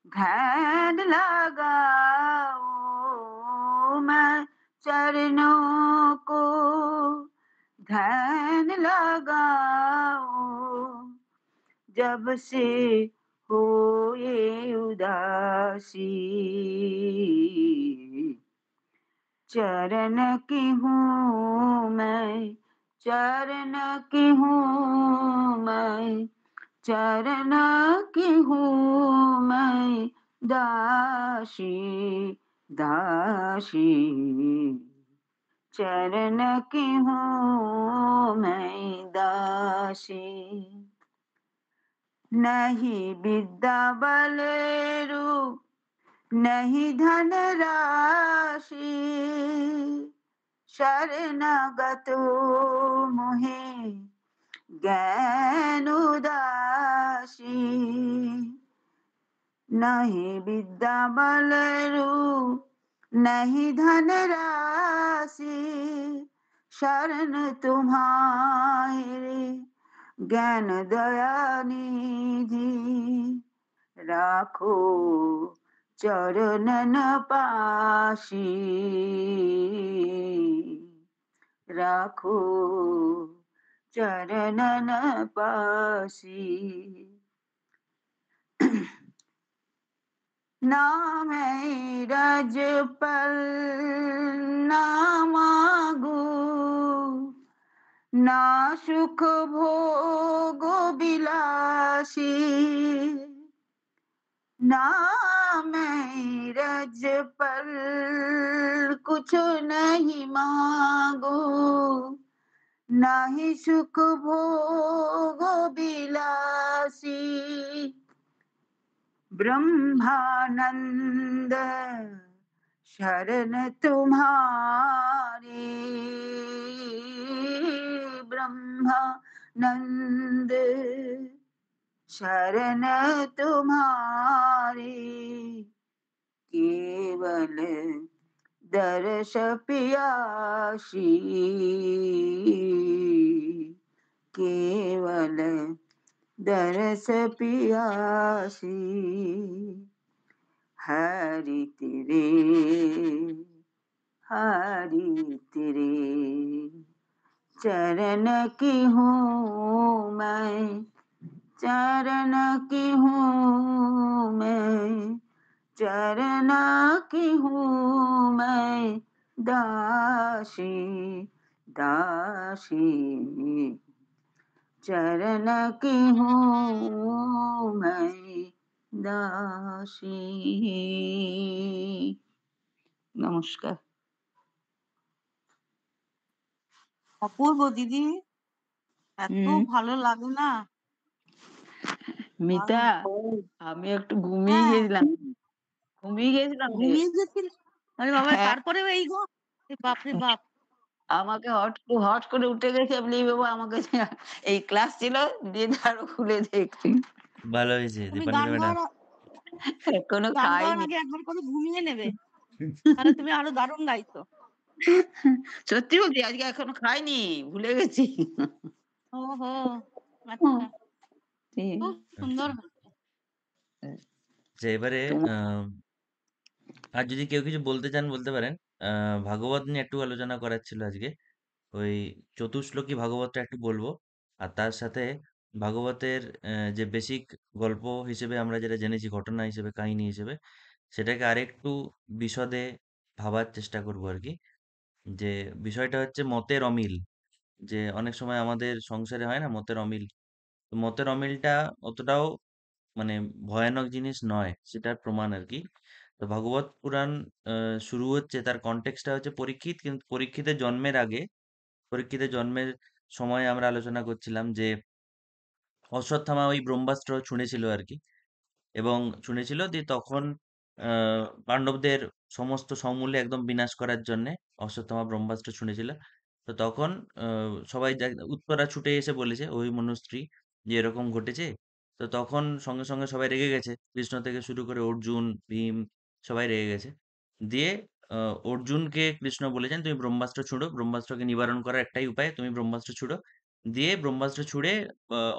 ध्यान लगाओ, मैं चरणों को ध्यान लगाओ, जब से हो ये उदासी। चरण की हूँ मैं, चरण की हूँ मैं, चरण की हूँ मैं दासी, दासी। चरण की हूँ मैं दासी। नहीं विद्या बल रूप, नहीं धन राशि, शरणागतो मोहे ज्ञान उदासी। नहीं विद्या बल रूप, नहीं धन राशि, शरण तुम्हारे ज्ञान दया निधि। राखो चरणन पाशी, राखो चरणन पाशी। ना मैं राजपल ना मांगू, ना सुख भोग बिलासी, ना मैं राजपल कुछ नहीं मांगू, ना ही सुख भोग बिलासी। ब्रह्मानंद शरण तुम्हारी, ब्रह्मानंद शरण तुम्हारी। केवल दर्श पियासी, केवल दरस पियासी। हरि तेरे, हरि तेरे चरण की हूँ मैं, चरण की हूँ मैं, चरण की हूँ मैं दासी, दासी। चरण की हूँ मैं দাসী। নমস্কার। অপূর্ব দিদি, এত ভালো লাগে না। মিতা, আমি একটু ঘুমিয়ে হ্যাঁ, গেছিলাম রে। ঘুমিয়ে গেছিল। আরে বাবা, হ্যাঁ। তারপরে এই গো, বাপরে বাপ। আমাকে হট করে উঠে গেছে, বলি বাবা আমাকে এই ক্লাস ছিল, দিয়ে আরো খুলে দেখছি। ভালো হয়েছে তুমি দীপান্বিতা ম্যাডাম। এখনো গান গাওয়ার খাইনি। আগে একবার করে ঘুমিয়ে নেবে, তাহলে তুমি আরো দারুণ গাইতো। সত্যি বলছি, আজকে এখনো খাইনি, ভুলে গেছি। ওহো, আচ্ছা, ঠিক। খুব সুন্দর হয়েছে। যে এবারে আর যদি কেউ কিছু বলতে চান বলতে পারেন। ভাগবত নিয়ে একটু আলোচনা করার ছিল আজকে। ওই চতুশ্লোকী ভাগবতটা একটু বলবো। আর তার সাথে ভাগবতের যে বেসিক গল্প হিসেবে আমরা যেটা জেনেছি, ঘটনা হিসেবে, কাহিনী হিসেবে, সেটাকে আরেকটু বিশদে ভাবার চেষ্টা করবো আর কি। যে বিষয়টা হচ্ছে মতের অমিল। যে অনেক সময় আমাদের সংসারে হয় না মতের অমিল। তো মতের অমিলটা অতটাও মানে ভয়ানক জিনিস নয়, সেটার প্রমাণ আর কি। তো ভাগবত পুরাণ শুরু হচ্ছে, তার কনটেক্সটটা হচ্ছে পরীক্ষিত, কিন্তু পরীক্ষিতের জন্মের আগে, পরীক্ষিতের জন্মের সময় আমরা আলোচনা করছিলাম যে অশ্বত্থামা ওই ব্রহ্মাস্ত্র ছুঁড়েছিল আর কি। এবং শুনেছিল যে তখন পাণ্ডবদের সমস্ত সমূলে একদম বিনাশ করার জন্যে অশ্বত্থামা ব্রহ্মাস্ত্র ছুঁড়েছিল। তো তখন সবাই উত্তরা ছুটে এসে বলেছে অভিমন্যু স্ত্রী যে এরকম ঘটেছে। তো তখন সঙ্গে সঙ্গে সবাই রেগে গেছে, কৃষ্ণ থেকে শুরু করে অর্জুন, ভীম, সবাই রেগে গেছে। দিয়ে অর্জুনকে কৃষ্ণ বলেছেন তুমি ব্রহ্মাস্ত্র ছুঁড়ো, ব্রহ্মাস্ত্রকে নিবারণ করার একটাই উপায়, তুমি ব্রহ্মাস্ত্র ছুঁড়ো। দিয়ে ব্রহ্মাস্ত্র ছুঁড়ে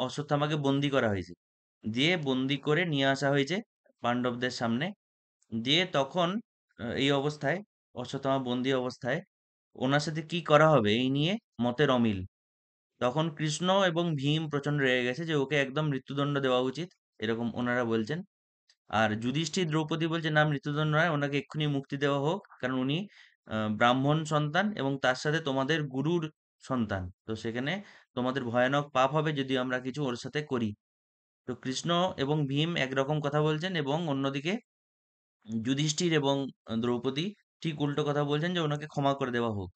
অশ্বত্থামাকে বন্দি করা হয়েছে। দিয়ে বন্দি করে নিয়ে আসা হয়েছে পাণ্ডবদের সামনে। দিয়ে তখন এই অবস্থায়, অশ্বত্থামা বন্দি অবস্থায় ওনার সাথে কি করা হবে এই নিয়ে মতের অমিল। তখন কৃষ্ণ এবং ভীম প্রচন্ড রেগে গেছে যে ওকে একদম মৃত্যুদণ্ড দেওয়া উচিত, এরকম ওনারা বলছেন। আর যুধিষ্ঠির দ্রৌপদী বলছে না, মৃত্যুদণ্ড নয়, ওনাকে এক্ষুনি মুক্তি দেওয়া হোক, কারণ উনি ব্রাহ্মণ সন্তান এবং তার সাথে তোমাদের গুরুর সন্তান। তো সেখানে তোমাদের ভয়ানক পাপ হবে যদি আমরা কিছু ওর সাথে করি। তো কৃষ্ণ এবং ভীম একরকম কথা বলছেন, এবং অন্যদিকে যুধিষ্ঠির এবং দ্রৌপদী ঠিক উল্টো কথা বলছেন যে ওনাকে ক্ষমা করে দেওয়া হোক।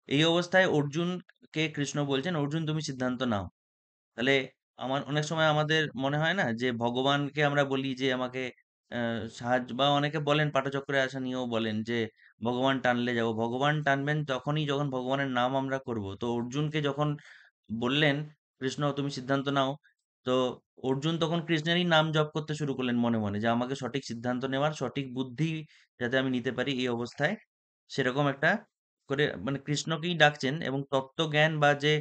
এই অবস্থায় অর্জুনকে কৃষ্ণ বলছেন অর্জুন তুমি সিদ্ধান্ত নাও। তাহলে আমার অনেক সময় আমাদের মনে হয় না যে ভগবানকে আমরা বলি যে আমাকে সাহায্য, বা অনেকে বলেন পাঠচক্রে আসা নিয়েও বলেন যে ভগবান টানলে যাব। ভগবান টানবেন তখনই যখন ভগবানের নাম আমরা করব। তো অর্জুনকে যখন বললেন কৃষ্ণ তুমি সিদ্ধান্ত নাও, তো অর্জুন তখন কৃষ্ণেরই নাম জপ করতে শুরু করলেন মনে মনে, যে আমাকে সঠিক সিদ্ধান্ত নেওয়ার সঠিক বুদ্ধি যাতে আমি নিতে পারি এই অবস্থায়, সেরকম একটা করে মানে কৃষ্ণকেই ডাকছেন। এবং তত্ত্বজ্ঞান বা যে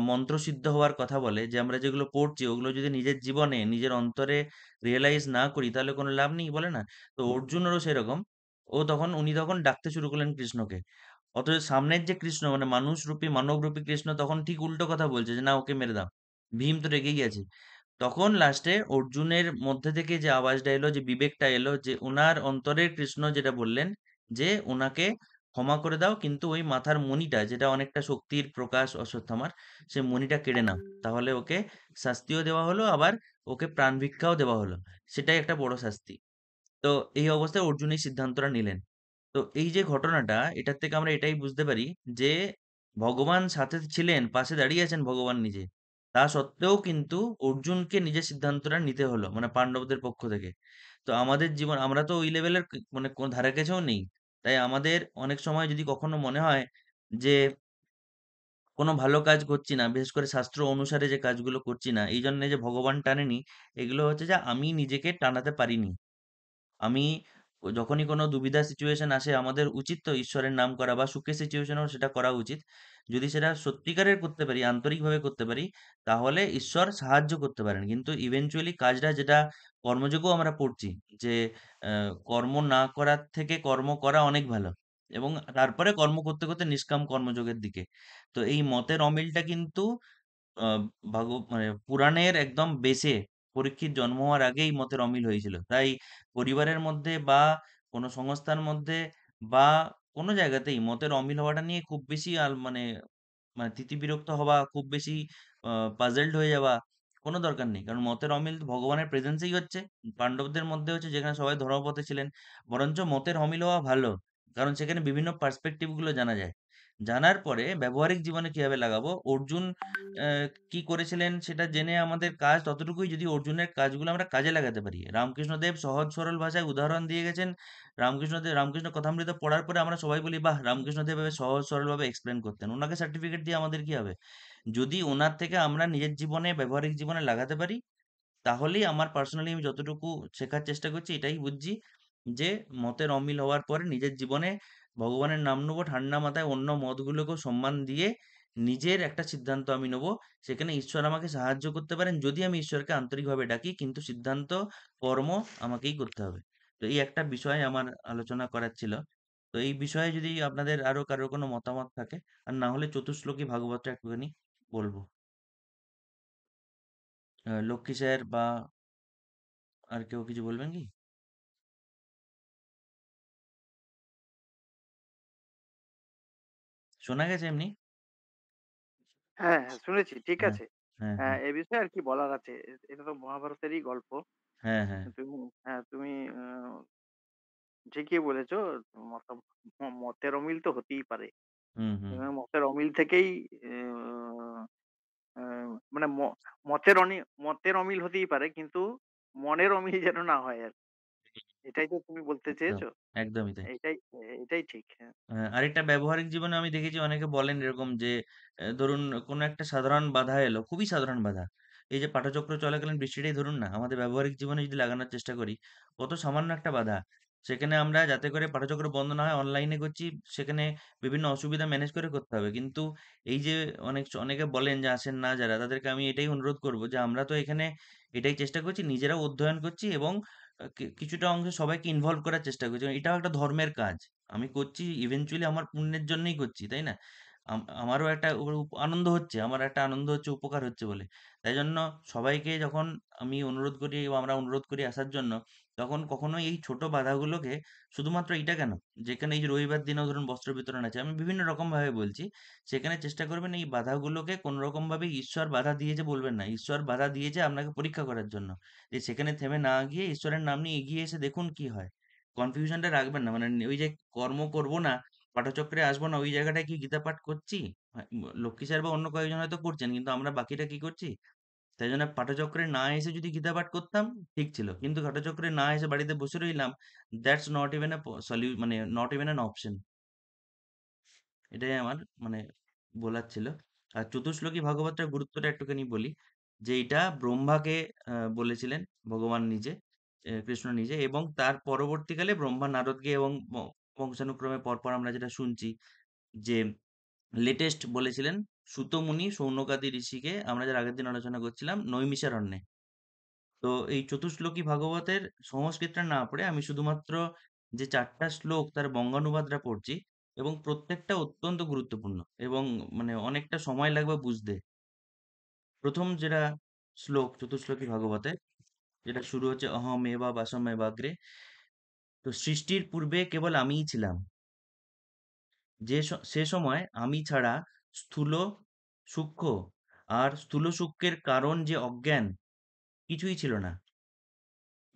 মন্ত্রসিদ্ধ হওয়ার কথা বলে, যে আমরা যেগুলো পড়ছি ওগুলো যদি নিজের জীবনে নিজের অন্তরে রিয়েলাইজ না করি তাহলে কোনো লাভ নেই, বলে না? তো অর্জুনেরও সেরকম। উনি তখন ডাকতে শুরু করলেন কৃষ্ণকে। অথচ সামনের যে কৃষ্ণ মানে মানুষরূপী মানবরূপী কৃষ্ণ তখন ঠিক উল্টো কথা বলছে যে না ওকে মেরে দাও, ভীম তো রেগেই আছে। তখন লাস্টে অর্জুনের মধ্যে থেকে যে আওয়াজটা এলো, যে বিবেকটা এলো, যে ওনার অন্তরের কৃষ্ণ যেটা বললেন যে ওনাকে ক্ষমা করে দাও, কিন্তু ওই মাথার মণিটা যেটা অনেকটা শক্তির প্রকাশ অশ্বত্থামার, সে মণিটা কেড়ে নাও। তাহলে ওকে শাস্তিও দেওয়া হলো, আবার ওকে প্রাণ ভিক্ষাও দেওয়া হলো। সেটাই একটা বড় শাস্তি। তো এই অবস্থায় অর্জুন এই সিদ্ধান্তটা নিলেন। তো এই যে ঘটনাটা, এটার থেকে আমরা এটাই বুঝতে পারি যে ভগবান সাথে ছিলেন, পাশে দাঁড়িয়ে আছেন ভগবান নিজে। তা সত্ত্বেও কিন্তু অর্জুনকে নিজের সিদ্ধান্তটা নিতে হলো, মানে পাণ্ডবদের পক্ষ থেকে। তো আমাদের জীবন, আমরা তো ওই লেভেলের মানে কোন ধারে কাছেও নেই। তাই আমাদের অনেক সময় যদি কখনো মনে হয় যে কোনো ভালো কাজ করছি না, বিশেষ করে শাস্ত্র অনুসারে যে কাজগুলো করছি না, এই জন্য যে ভগবান টানেনি, এগুলো হচ্ছে যে আমি নিজেকে টানাতে পারিনি। আমি যখনই কোনো দুবিধা সিচুয়েশন আসে আমাদের উচিত তো ঈশ্বরের নাম করা, বা সুখের সিচুয়েশনেও সেটা করা উচিত। যদি সেটা সত্যিকারের করতে পারি, আন্তরিকভাবে করতে পারি, তাহলে ঈশ্বর সাহায্য করতে পারেন। কিন্তু ইভেনচুয়ালি কাজটা যেটা কর্মযোগও আমরা পড়ছি যে কর্ম না করার থেকে কর্ম করা অনেক ভালো, এবং তারপরে কর্ম করতে করতে নিষ্কাম কর্মযোগের দিকে। তো এই মতের অমিলটা কিন্তু মানে পুরাণের একদম বেসে পরীক্ষিত জন্ম হওয়ার আগেই মতের অমিল হয়েছিল। তাই পরিবারের মধ্যে বা কোনো সংস্থার মধ্যে বা কোনো জায়গাতেই মতের অমিল হওয়াটা নিয়ে খুব বেশি মানে মানে তিতিবিরক্ত হওয়া, খুব বেশি পাজলড হয়ে যাওয়া কোনো দরকার নেই। কারণ মতের অমিল তো ভগবানের প্রেজেন্সেই হচ্ছে। পাণ্ডবদের মধ্যে হচ্ছে যেখানে সবাই ধর্মপথে ছিলেন। বরঞ্চ মতের অমিল হওয়া ভালো। কারণ সেখানে বিভিন্ন পার্সপেক্টিভ গুলো জানা যায়। জানার পরে ব্যবহারিক জীবনে কিভাবে লাগাবো, অর্জুন কি করেছিলেন সেটা জেনে আমাদের কাজ ততটুকুই, যদি অর্জুনের কাজগুলো আমরা কাজে লাগাতে পারি। রামকৃষ্ণদেব সহজ সরল ভাষায় উদাহরণ দিয়ে গেছেন। রামকৃষ্ণ কথামৃত পড়ার পরে আমরা সবাই বলি, বাহ, রামকৃষ্ণদেব এভাবে সহজ সরলভাবে এক্সপ্লেন করতেন। ওনাকে সার্টিফিকেট দিয়ে আমাদের কি হবে? যদি ওনার থেকে আমরা নিজের জীবনে, ব্যবহারিক জীবনে লাগাতে পারি, তাহলেই আমার পার্সোনালি আমি যতটুকু শেখার চেষ্টা করছি এটাই বুঝছি যে মতের অমিল হওয়ার পরে নিজের জীবনে ভগবানের নাম নেবো ঠান্ডা মাথায়, অন্য মতগুলোকেও সম্মান দিয়ে নিজের একটা সিদ্ধান্ত আমি নেবো। সেখানে ঈশ্বর আমাকে সাহায্য করতে পারেন যদি আমি ঈশ্বরকে আন্তরিকভাবে ডাকি, কিন্তু সিদ্ধান্ত, কর্ম আমাকেই করতে হবে। তো এই একটা বিষয় আমার আলোচনা করার ছিল। তো এই বিষয়ে যদি আপনাদের আরো কারোর কোনো মতামত থাকে, আর না হলে চতুশ্লোকী ভাগবতটা একটুখানি বলবো। লক্ষ্মী স্যার বা আর কেউ কিছু বলবেন কি? শোনা গেছে এমনি? হ্যাঁ, হ্যাঁ, শুনেছি। ঠিক হ্যাঁ, আছে। হ্যাঁ, হ্যাঁ, এ বিষয়ে আর কি বলার আছে? এটা তো মহাভারতেরই গল্প। হ্যাঁ, হ্যাঁ, তুমি তুমি ঠিকই বলেছো। মত মতের অমিল তো হতেই পারে। হুম, হুম, এবং মতের অমিল থেকেই আ মানে মতের অমিল হতেই পারে, কিন্তু মনের অমিল যেন না হয় আরকি। এটাই তো তুমি বলতে একদম, চেয়েছো? একদমই তাই। এটাই এটাই ঠিক। হ্যাঁ। আরেকটা ব্যবহারিক জীবনে আমি দেখেছি অনেকে বলেন এরকম যে, ধরুন কোনো একটা সাধারণ বাধা এলো, খুবই সাধারণ বাধা। এই যে পাঠচক্র চলাকালীন বৃষ্টিটাই ধরুন না, আমাদের ব্যবহারিক জীবনে যদি লাগানোর চেষ্টা করি, কত সামান্য একটা বাধা। সেখানে আমরা যাতে করে পাঠচক্র বন্ধ না হয় অনলাইনে করছি, সেখানে বিভিন্ন অসুবিধা ম্যানেজ করে করতে হবে। কিন্তু এই যে অনেকে বলেন যে আসেন না যারা, তাদেরকে আমি এটাই অনুরোধ করব যে আমরা তো এখানে এটাই চেষ্টা করছি, নিজেরাও অধ্যয়ন করছি এবং কিছুটা অংশে সবাইকে ইনভলভ করার চেষ্টা করছি। এটাও একটা ধর্মের কাজ। আমি করছি ইভেনচুয়ালি আমার পুণ্যের জন্যই করছি, তাই না? আমারও একটা আনন্দ হচ্ছে, আমার একটা আনন্দ হচ্ছে, উপকার হচ্ছে বলে। তাই জন্য সবাইকে যখন আমি অনুরোধ করি বা আমরা অনুরোধ করি আসার জন্য, তখন কখনোই এই ছোট বাধাগুলোকে, শুধুমাত্র এইটা কেন, যেখানে এই যে রবিবার দিনেও ধরুন বস্ত্র বিতরণ আছে, আমি বিভিন্ন রকম ভাবে বলছি, সেখানে চেষ্টা করবেন এই বাধাগুলোকে কোন রকম ভাবে ঈশ্বর বাধা দিয়েছে বলবেন না। ঈশ্বর বাধা দিয়েছে আপনাকে পরীক্ষা করার জন্য। যে সেখানে থেমে না গিয়ে ঈশ্বরের নাম নিয়ে এগিয়ে এসে দেখুন কি হয়। কনফিউশনটা রাখবেন না। মানে ওই যে কর্ম করব না, পাঠচক্রে আসবো না, ওই জায়গাটায় কি গীতা পাঠ করছি? লক্ষ্মী স্যার বা অন্য কয়েকজন হয়তো করছেন, কিন্তু আমরা বাকিটা কি করছি? তাই জন্য পাঠচক্রে না এসে যদি গীতা পাঠ করতাম, ঠিক ছিল। কিন্তু পাঠচক্রে না এসে বাড়িতে বসে রইলাম, দ্যাটস নট ইভেন আ মানে নট ইভেন অ্যান অপশন। এটাই আমার মানে বলার ছিল। আর চতুশ্লোকী ভাগবতটার গুরুত্বটা একটুখানি বলি, যে এটা ব্রহ্মাকে বলেছিলেন ভগবান নিজে, কৃষ্ণ নিজে, এবং তার পরবর্তীকালে ব্রহ্মা নারদকে, এবং বংশানুক্রমে পরপর আমরা যেটা শুনছি যে লেটেস্ট বলেছিলেন সূত মুনি সৌনকাদি ঋষিকে, আমরা যার আগের দিন আলোচনা করছিলাম নৈমিষারণ্যে। তো এই চতুশ্লোকী ভাগবতের সংস্কৃতটা না পড়ে আমি শুধুমাত্র যে ৪টা শ্লোক তার বঙ্গানুবাদটা পড়ছি, এবং প্রত্যেকটা অত্যন্ত গুরুত্বপূর্ণ এবং মানে অনেকটা সময় লাগবে বুঝতে। ১ম যেটা শ্লোক চতুশ্লোকী ভাগবতে, যেটা শুরু হচ্ছে অহমেবা বাসমেবাগ্রে। তো সৃষ্টির পূর্বে কেবল আমিই ছিলাম। সে সময় আমি ছাড়া স্থূল, সূক্ষ্ম আর স্থূল সূক্ষ্মের কারণ যে অজ্ঞান, কিছুই ছিল না।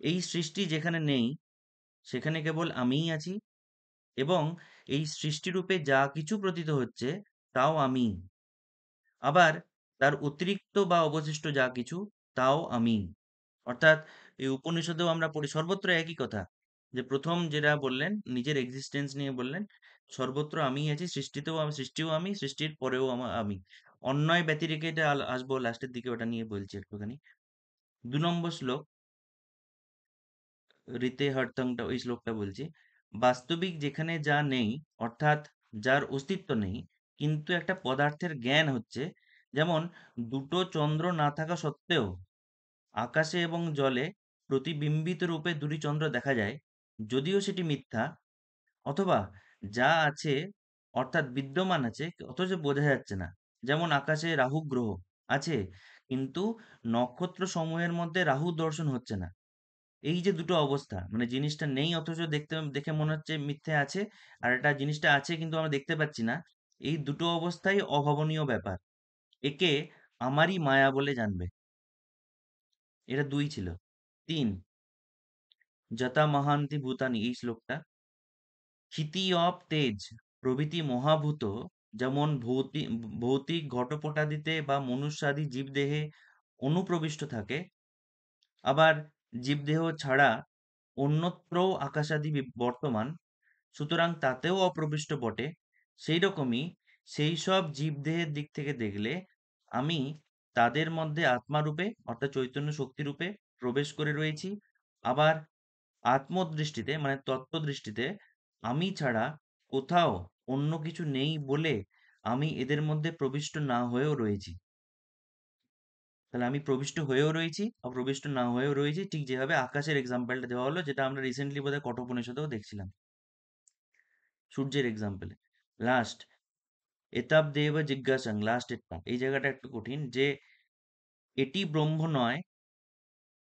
এই সৃষ্টি যেখানে নেই সেখানে কেবল আমিই আছি, এবং এই সৃষ্টিরূপে যা কিছু প্রতীত হচ্ছে তাও আমি। আবার তার অতিরিক্ত বা অবশিষ্ট যা কিছু, তাও আমি। অর্থাৎ এই উপনিষদেও আমরা পড়ি, সর্বত্র একই কথা। যে ১ম যেটা বললেন নিজের এক্সিস্টেন্স নিয়ে বললেন, সর্বত্র আমিই আছি, সৃষ্টিও আমি, সৃষ্টির পরেও আমি। অন্যয় ব্যতিরেকে এটা আসবো লাস্টের দিকে, ওটা নিয়ে বলছি একটুখানি। ২ নম্বর শ্লোক, ঋতে হর্তংটা, ওই শ্লোকটা বলছি। বাস্তবিক যেখানে যা নেই, অর্থাৎ যার অস্তিত্ব নেই, কিন্তু একটা পদার্থের জ্ঞান হচ্ছে, যেমন দুটো চন্দ্র না থাকা সত্ত্বেও আকাশে এবং জলে প্রতিবিম্বিত রূপে দুটি চন্দ্র দেখা যায়, যদিও সেটি মিথ্যা। অথবা যা আছে, অর্থাৎ বিদ্যমান আছে, অথচ বোঝা যাচ্ছে না। যেমন আকাশে রাহু গ্রহ আছে, কিন্তু নক্ষত্র সমূহের মধ্যে রাহু দর্শন হচ্ছে না। এই যে দুটো অবস্থা, মানে জিনিসটা নেই অথচ দেখে মনে হচ্ছে মিথ্যে আছে, আর একটা জিনিসটা আছে কিন্তু আমরা দেখতে পাচ্ছি না। এই দুটো অবস্থাই অভাবনীয় ব্যাপার। একে আমারই মায়া বলে জানবে। এটা 2 ছিল। 3 যথা মহান্তি ভূতানি, এই শ্লোকটা। ক্ষিতি অপ তেজ প্রভৃতি মহাভূত যেমন ভৌতিক ঘটপটাদিতে বা মনুষ্যাদি জীবদেহে অনুপ্রবিষ্ট থাকে, আবার জীবদেহ ছাড়া অন্যত্রও আকাশাদি বর্তমান, সুতরাং তাতেও অপ্রবিষ্ট বটে। সেই রকমই সেই সব জীবদেহের দিক থেকে দেখলে আমি তাদের মধ্যে আত্মারূপে অর্থাৎ চৈতন্য শক্তিরূপে প্রবেশ করে রয়েছি। আবার আত্মদৃষ্টিতে মানে তত্ত্বদৃষ্টিতে আমি ছাড়া কোথাও অন্য কিছু নেই বলে আমি এদের মধ্যে প্রবিষ্ট না হয়েও রয়েছি। তাহলে আমি প্রবিষ্ট হয়েও রয়েছি, অপ্রবিষ্ট না হয়েও রয়েছি, ঠিক যেভাবে আকাশের এক্সাম্পলটা দেওয়া হলো, যেটা আমরা রিসেন্টলি বোধহয় কঠোপনিষদেও দেখছিলাম সূর্যের এক্সাম্পলে। লাস্ট এতাব দেব জিজ্ঞাসাং, লাস্ট এটা, এই জায়গাটা একটু কঠিন, যে এটি ব্রহ্ম নয়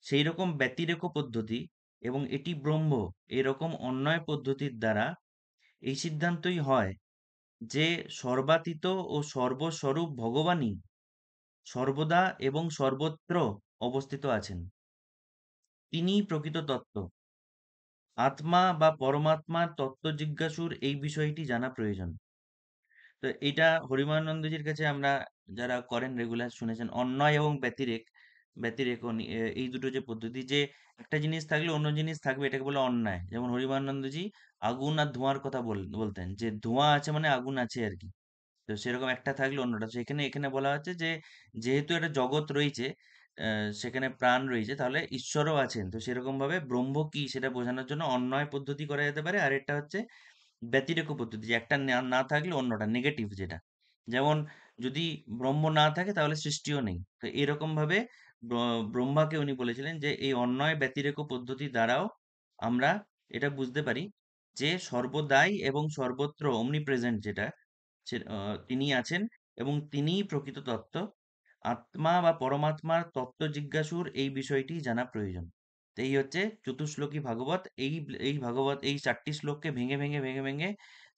সেই রকম ব্যতিরেক পদ্ধতি এবং এটি ব্রহ্ম এরকম অন্যায় পদ্ধতির দ্বারা এই সিদ্ধান্তই হয় যে সর্বাতীত ও সর্বস্বরূপ ভগবানই সর্বদা এবং সর্বত্র অবস্থিত আছেন। তিনিই প্রকৃত তত্ত্ব। আত্মা বা পরমাত্মার তত্ত্ব জিজ্ঞাসুর এই বিষয়টি জানা প্রয়োজন। তো এটা হরিমানন্দজির কাছে আমরা যারা করেন রেগুলার শুনেছেন, অন্যায় এবং ব্যতিরেক এই দুটো যে পদ্ধতি, যে একটা জিনিস থাকলে অন্য জিনিস থাকবে, এটাকে বলে অন্যায়। যেমন হরিমানন্দজি আগুন আর ধোঁয়ার কথা বলতেন, যে ধোঁয়া আছে মানে আগুন আছে আর কি। তো সেরকম একটা থাকলে অন্যটা, সেখানে এখানে বলা হচ্ছে যে যেহেতু একটা জগৎ রয়েছে, সেখানে প্রাণ রয়েছে, তাহলে ঈশ্বরও আছেন। তো সেরকম ভাবে ব্রহ্ম কি সেটা বোঝানোর জন্য অন্যায় পদ্ধতি করা যেতে পারে। আর একটা হচ্ছে ব্যতিরেক পদ্ধতি, যে একটা না থাকলে অন্যটা, নেগেটিভ যেটা। যেমন যদি ব্রহ্ম না থাকে তাহলে সৃষ্টিও নেই। তো এরকম ভাবে ব্রহ্মাকে উনি বলেছিলেন যে এই অন্যায় ব্যতিরেক পদ্ধতি দ্বারাও আমরা এটা বুঝতে পারি যে সর্বদাই এবং সর্বত্র অমনি প্রেজেন্ট যেটা, তিনি আছেন এবং তিনিই প্রকৃত তত্ত্ব। আত্মা বা পরমাত্মার তত্ত্ব জিজ্ঞাসুর এই বিষয়টি জানা প্রয়োজন। তো এই হচ্ছে চতুশ্লোকী ভাগবত। এই ভাগবত এই 4টি শ্লোককে ভেঙে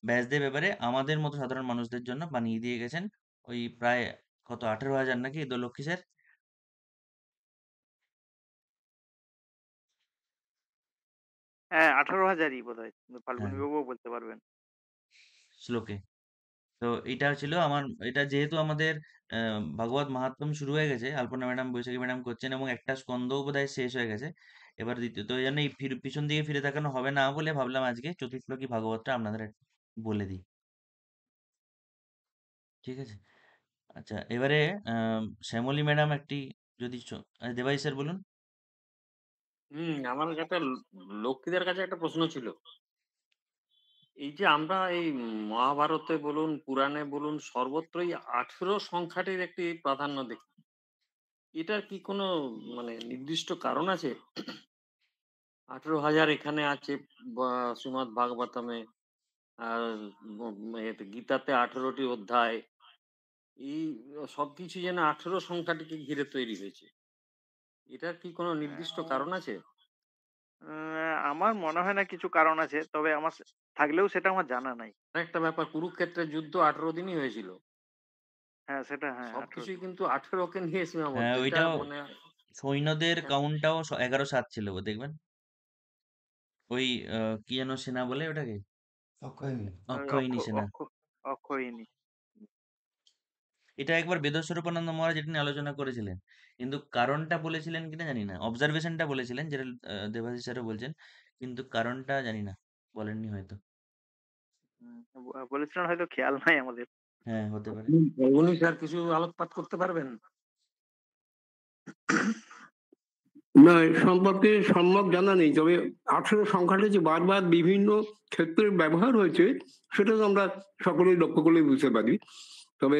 ব্যাসদেব এবারে আমাদের মতো সাধারণ মানুষদের জন্য বানিয়ে দিয়ে গেছেন। ওই প্রায় কত 18,000 নাকি দোলক্ষী স্যার হ্যাঁ, 18,000ই বোধহয়। হ্যাঁ ফাল্গুনী বাবুও বলতে পারবেন। শ্লোকে। তো এটা ছিল আমার, এটা যেহেতু আমাদের ভাগবত মাহাত্ম্যম শুরু হয়ে গেছে, আলপনা ম্যাডাম বৈশাখী ম্যাডাম করছেন এবং একটা স্কন্ধও বোধহয় শেষ হয়ে গেছে, এবার দ্বিতীয়, তো এই জন্য এই পিছন দিকে ফিরে তাকানো হবে না বলে ভাবলাম আজকে চতুর্শ্লোকী ভাগবতটা আপনাদের একটু বলে দিই। ঠিক আছে, আচ্ছা এবারে শ্যামলী ম্যাডাম একটি যদি দেবাই স্যার বলুন। আমার একটা লক্ষ্মীদের কাছে একটা প্রশ্ন ছিল। এই যে আমরা এই মহাভারতে বলুন, পুরাণে বলুন, সর্বত্রই 18 সংখ্যাটির একটি প্রাধান্য দেখি। এটার কি কোনো মানে নির্দিষ্ট কারণ আছে? 18,000 এখানে আছে বা শ্রীমদ্ ভাগবতমে, আর এতে গীতাতে 18টি অধ্যায়। এই সবকিছু যেন 18 সংখ্যাটিকে ঘিরে তৈরি হয়েছে। এটার কি কোনো নির্দিষ্ট কারণ আছে? আমার মনে হয় না কিছু কারণ আছে, তবে আমার থাকলেও সেটা আমার জানা নাই। একটা ব্যাপার, কুরুক্ষেত্রের যুদ্ধ 18 দিনই হয়েছিল। হ্যাঁ, সেটা হ্যাঁ, 18 সবকিছুই দিন। কিন্তু 18 কে নিয়ে সীমাবদ্ধ। হ্যাঁ এটা ওইটাও মানে সৈন্যদের হ্যাঁ, কাউন্টটাও 11-7 ছিল দেখবেন। ওই কি যেন সেনা বলে ওটাকে, অক্ষয়ণী সেনা। অক্ষয়িনী। এটা একবার বেদস্বরূপানন্দ মহারাজ এটা নিয়ে আলোচনা করেছিলেন, কিন্তু কারণটা বলেছিলেন কিনা জানি না। অবজারভেশনটা বলেছিলেন, যেটা দেবাশিস স্যারও বলছেন, কিন্তু কারণটা জানি না, বলেননি হয়তো। বলেছিলেন, হয়তো খেয়াল নাই আমাদের। হ্যাঁ হতে পারে। ফাল্গুনী স্যার কিছু আলোকপাত করতে পারবেন? না, এ সম্পর্কে সম্যক জানা নেই, তবে 18 সংখ্যাটা যে বারবার বিভিন্ন ক্ষেত্রে ব্যবহার হয়েছে সেটা তো আমরা সকলেই লক্ষ্য করলে বুঝতে পারি। তবে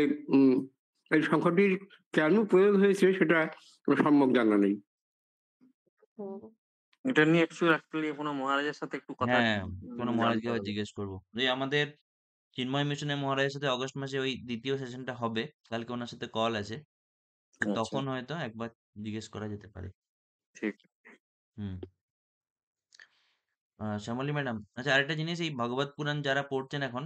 এই সংখ্যাটির কেন প্রয়োগ হয়েছে সেটা সম্যক জানা নেই। এটা নিয়ে অ্যাকচুয়ালি কোনো মহারাজের সাথে একটু কথা হ্যাঁ, কোনো মহারাজকে জানতে আবার হবে। জিজ্ঞেস করবো। এই আমাদের চিন্ময় মিশনের মহারাজের সাথে অগস্ট মাসে ওই দ্বিতীয় সেশনটা হবে, কালকে ওনার সাথে কল আছে, তো আচ্ছা, তখন হয়তো একবার জিজ্ঞেস করা যেতে পারে। ঠিক। হুম। শ্যামলী ম্যাডাম, আচ্ছা আরেকটা জিনিস, এই ভগবত পুরাণ যারা পড়ছেন এখন,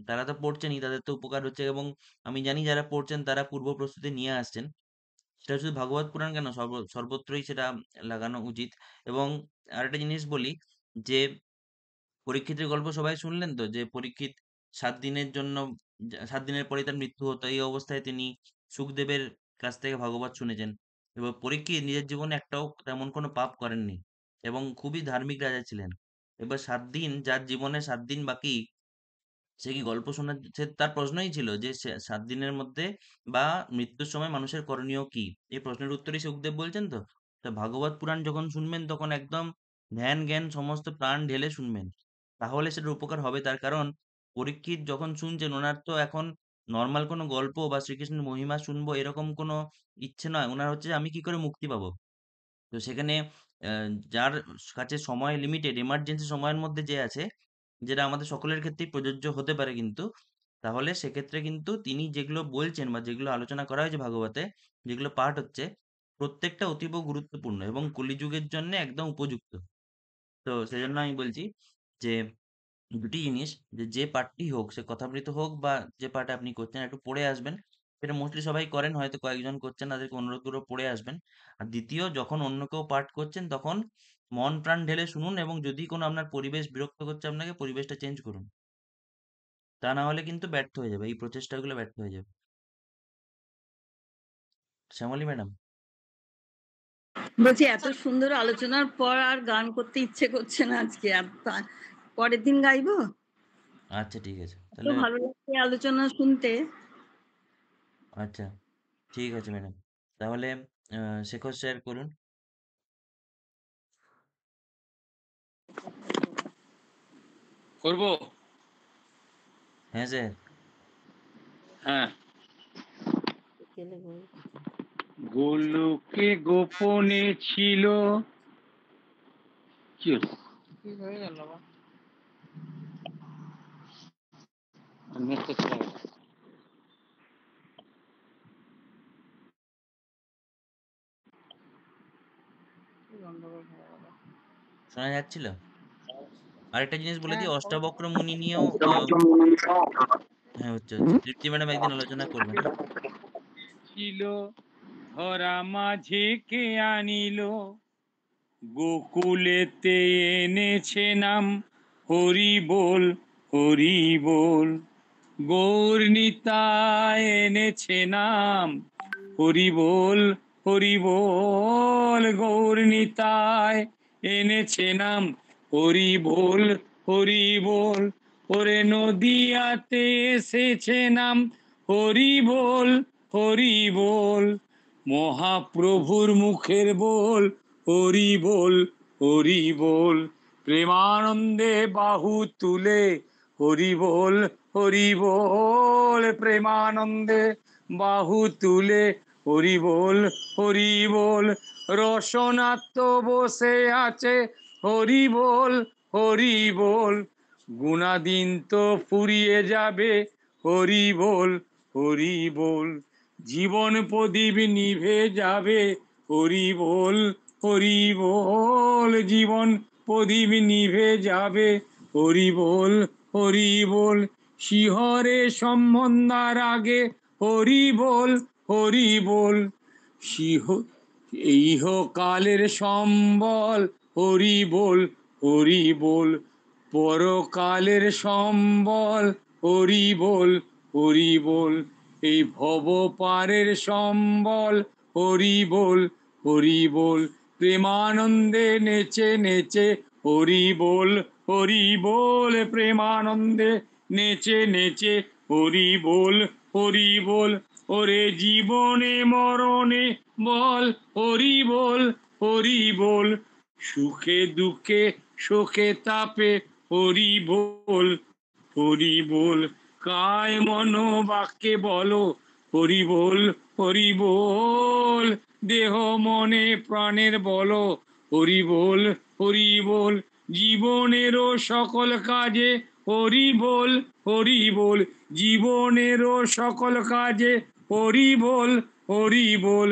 তারা তো পড়ছেনই, তাদের তো উপকার হচ্ছে, এবং আমি জানি যারা পড়ছেন তারা পূর্ব প্রস্তুতি নিয়ে আসছেন। সেটা শুধু ভাগবত পুরাণ কেন, সর্বত্রই সেটা লাগানো উচিত। এবং আরেকটা জিনিস বলি, যে পরীক্ষিতের গল্প সবাই শুনলেন তো, যে পরীক্ষিত 7 দিনের জন্য 7 দিনের পরেই তার মৃত্যু হতো। এই অবস্থায় তিনি সুখদেবের কাছ থেকে ভাগবত শুনেছেন। এবার পরীক্ষিত নিজের জীবনে একটাও তেমন কোনো পাপ করেননি এবং খুবই ধার্মিক রাজা ছিলেন। এবার 7 দিন, যার জীবনে 7 দিন বাকি, সে কি গল্প শোনার, সে তার প্রশ্নই ছিল যে 7 দিনের মধ্যে বা মৃত্যুর সময় মানুষের করণীয় কি? এই প্রশ্নের উত্তরই সুখদেব বলছেন তো। তো ভাগবত পুরাণ যখন শুনবেন তখন একদম ধ্যান জ্ঞান সমস্ত প্রাণ ঢেলে শুনবেন। তাহলে সেটার উপকার হবে। তার কারণ পরীক্ষিত যখন শুনছেন, ওনার তো এখন নরমাল কোনো গল্প বা শ্রীকৃষ্ণের মহিমা শুনবো এরকম কোনো ইচ্ছে নয়। ওনার হচ্ছে যে আমি কি করে মুক্তি পাবো। তো সেখানে যার কাছে সময় লিমিটেড, এমার্জেন্সি সময়ের মধ্যে যে আছে, যেটা আমাদের সকলের ক্ষেত্রেই প্রযোজ্য হতে পারে কিন্তু, তাহলে সেক্ষেত্রে কিন্তু তিনি যেগুলো বলছেন বা যেগুলো আলোচনা করা হয়েছে ভাগবতে, যেগুলো পাঠ হচ্ছে, প্রত্যেকটা অতীব গুরুত্বপূর্ণ এবং কলিযুগের জন্য একদম উপযুক্ত। তো সেজন্য আমি বলছি যে দুটি জিনিস, যে পাঠটি হোক, সে কথামৃত হোক বা যে পাঠ আপনি করছেন, একটু পড়ে আসবেন। সেটা মোস্টলি সবাই করেন, হয়তো কয়েকজন করছেন, তাদেরকে অনুরোধ করে পড়ে আসবেন। আর দ্বিতীয়, যখন অন্য কেউ পাঠ করছেন তখন মন প্রাণ ঢেলে শুনুন, এবং যদি কোনো আপনার পরিবেশ বিরক্ত করছে আপনাকে, পরিবেশটা চেঞ্জ করুন। তা না হলে কিন্তু ব্যর্থ হয়ে যাবে, এই প্রচেষ্টাগুলো ব্যর্থ হয়ে যাবে। শ্যামলী ম্যাডাম। বলছি এত সুন্দর আলোচনার পর আর গান করতে ইচ্ছে করছে না আজকে। পরের দিন গাইবো। আচ্ছা ঠিক আছে এত তাহলে। ভালো লাগছে আলোচনা শুনতে। আচ্ছা ঠিক আছে ম্যাডাম, তাহলে শেখর শেয়ার করুন। করবো? হ্যাঁ স্যার। হ্যাঁ। গোলকে গোপনে ছিল, কি হলো? কি হয়ে গেল বা? নেটটা চলে গেল। শোনা যাচ্ছিল? আরেকটা জিনিস বলে দিই, অষ্টাবক্র মুনি নিয়েও হ্যাঁ হচ্ছে তৃপ্তি ম্যাডাম একদিন আলোচনা করবেন। ছিল ধরা মাঝে কে আনিল, গোকুলেতে এনেছে নাম হরি বল, হরি বল। গৌর নিতাই এনেছে নাম হরি বল, হরি বল। গৌর নিতাই এনেছে নাম হরি বল, হরি বল। ওরে নদিয়াতে এসেছে নাম হরি বল, হরি বল। মহাপ্রভুর মুখের বল, হরি বল, হরি বল। প্রেমানন্দে বাহু তুলে হরি বল, হরি বল। প্রেমানন্দে বাহু তুলে হরি বল, হরি বল। রসনাত্ম বসে আছে হরি বল, হরি বল। গুণাদিন তো ফুরিয়ে যাবে হরি বল, হরি বল। জীবন প্রদীপ নিভে যাবে হরি বল, হরি বল। জীবন প্রদীপ নিভে যাবে হরি বল, হরি বল। শিহরে সম্বন্ধার আগে হরি বল, হরি বল। সিহ ইহকালের সম্বল হরি বল, হরি বল। পরকালের সম্বল হরি বল, হরি বল। এই ভব পারের সম্বল হরি বল, হরি বল। প্রেমানন্দে নেচে নেচে হরি বল, হরি বল। প্রেমানন্দে নেচে নেচে হরি বল, হরি বল। ওরে জীবনে মরণে বল হরি বল, হরি বল। সুখে দুঃখে শোকে তাপে হরি বল, হরি বল। কায় মন বাক্যে বলো হরি বল, হরি বল। দেহ মনে প্রাণের বলো হরি বল, হরি বল। জীবনেরও সকল কাজে হরি বল, হরি বল। জীবনেরও সকল কাজে হরি বল, হরি বল।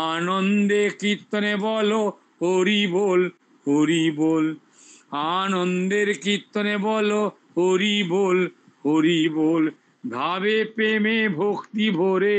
আনন্দে কীর্তনে বলো হরি বল, হরি বল। আনন্দের কীর্তনে বলো হরি বল, হরি বল। ভাবে প্রেমে ভক্তি ভরে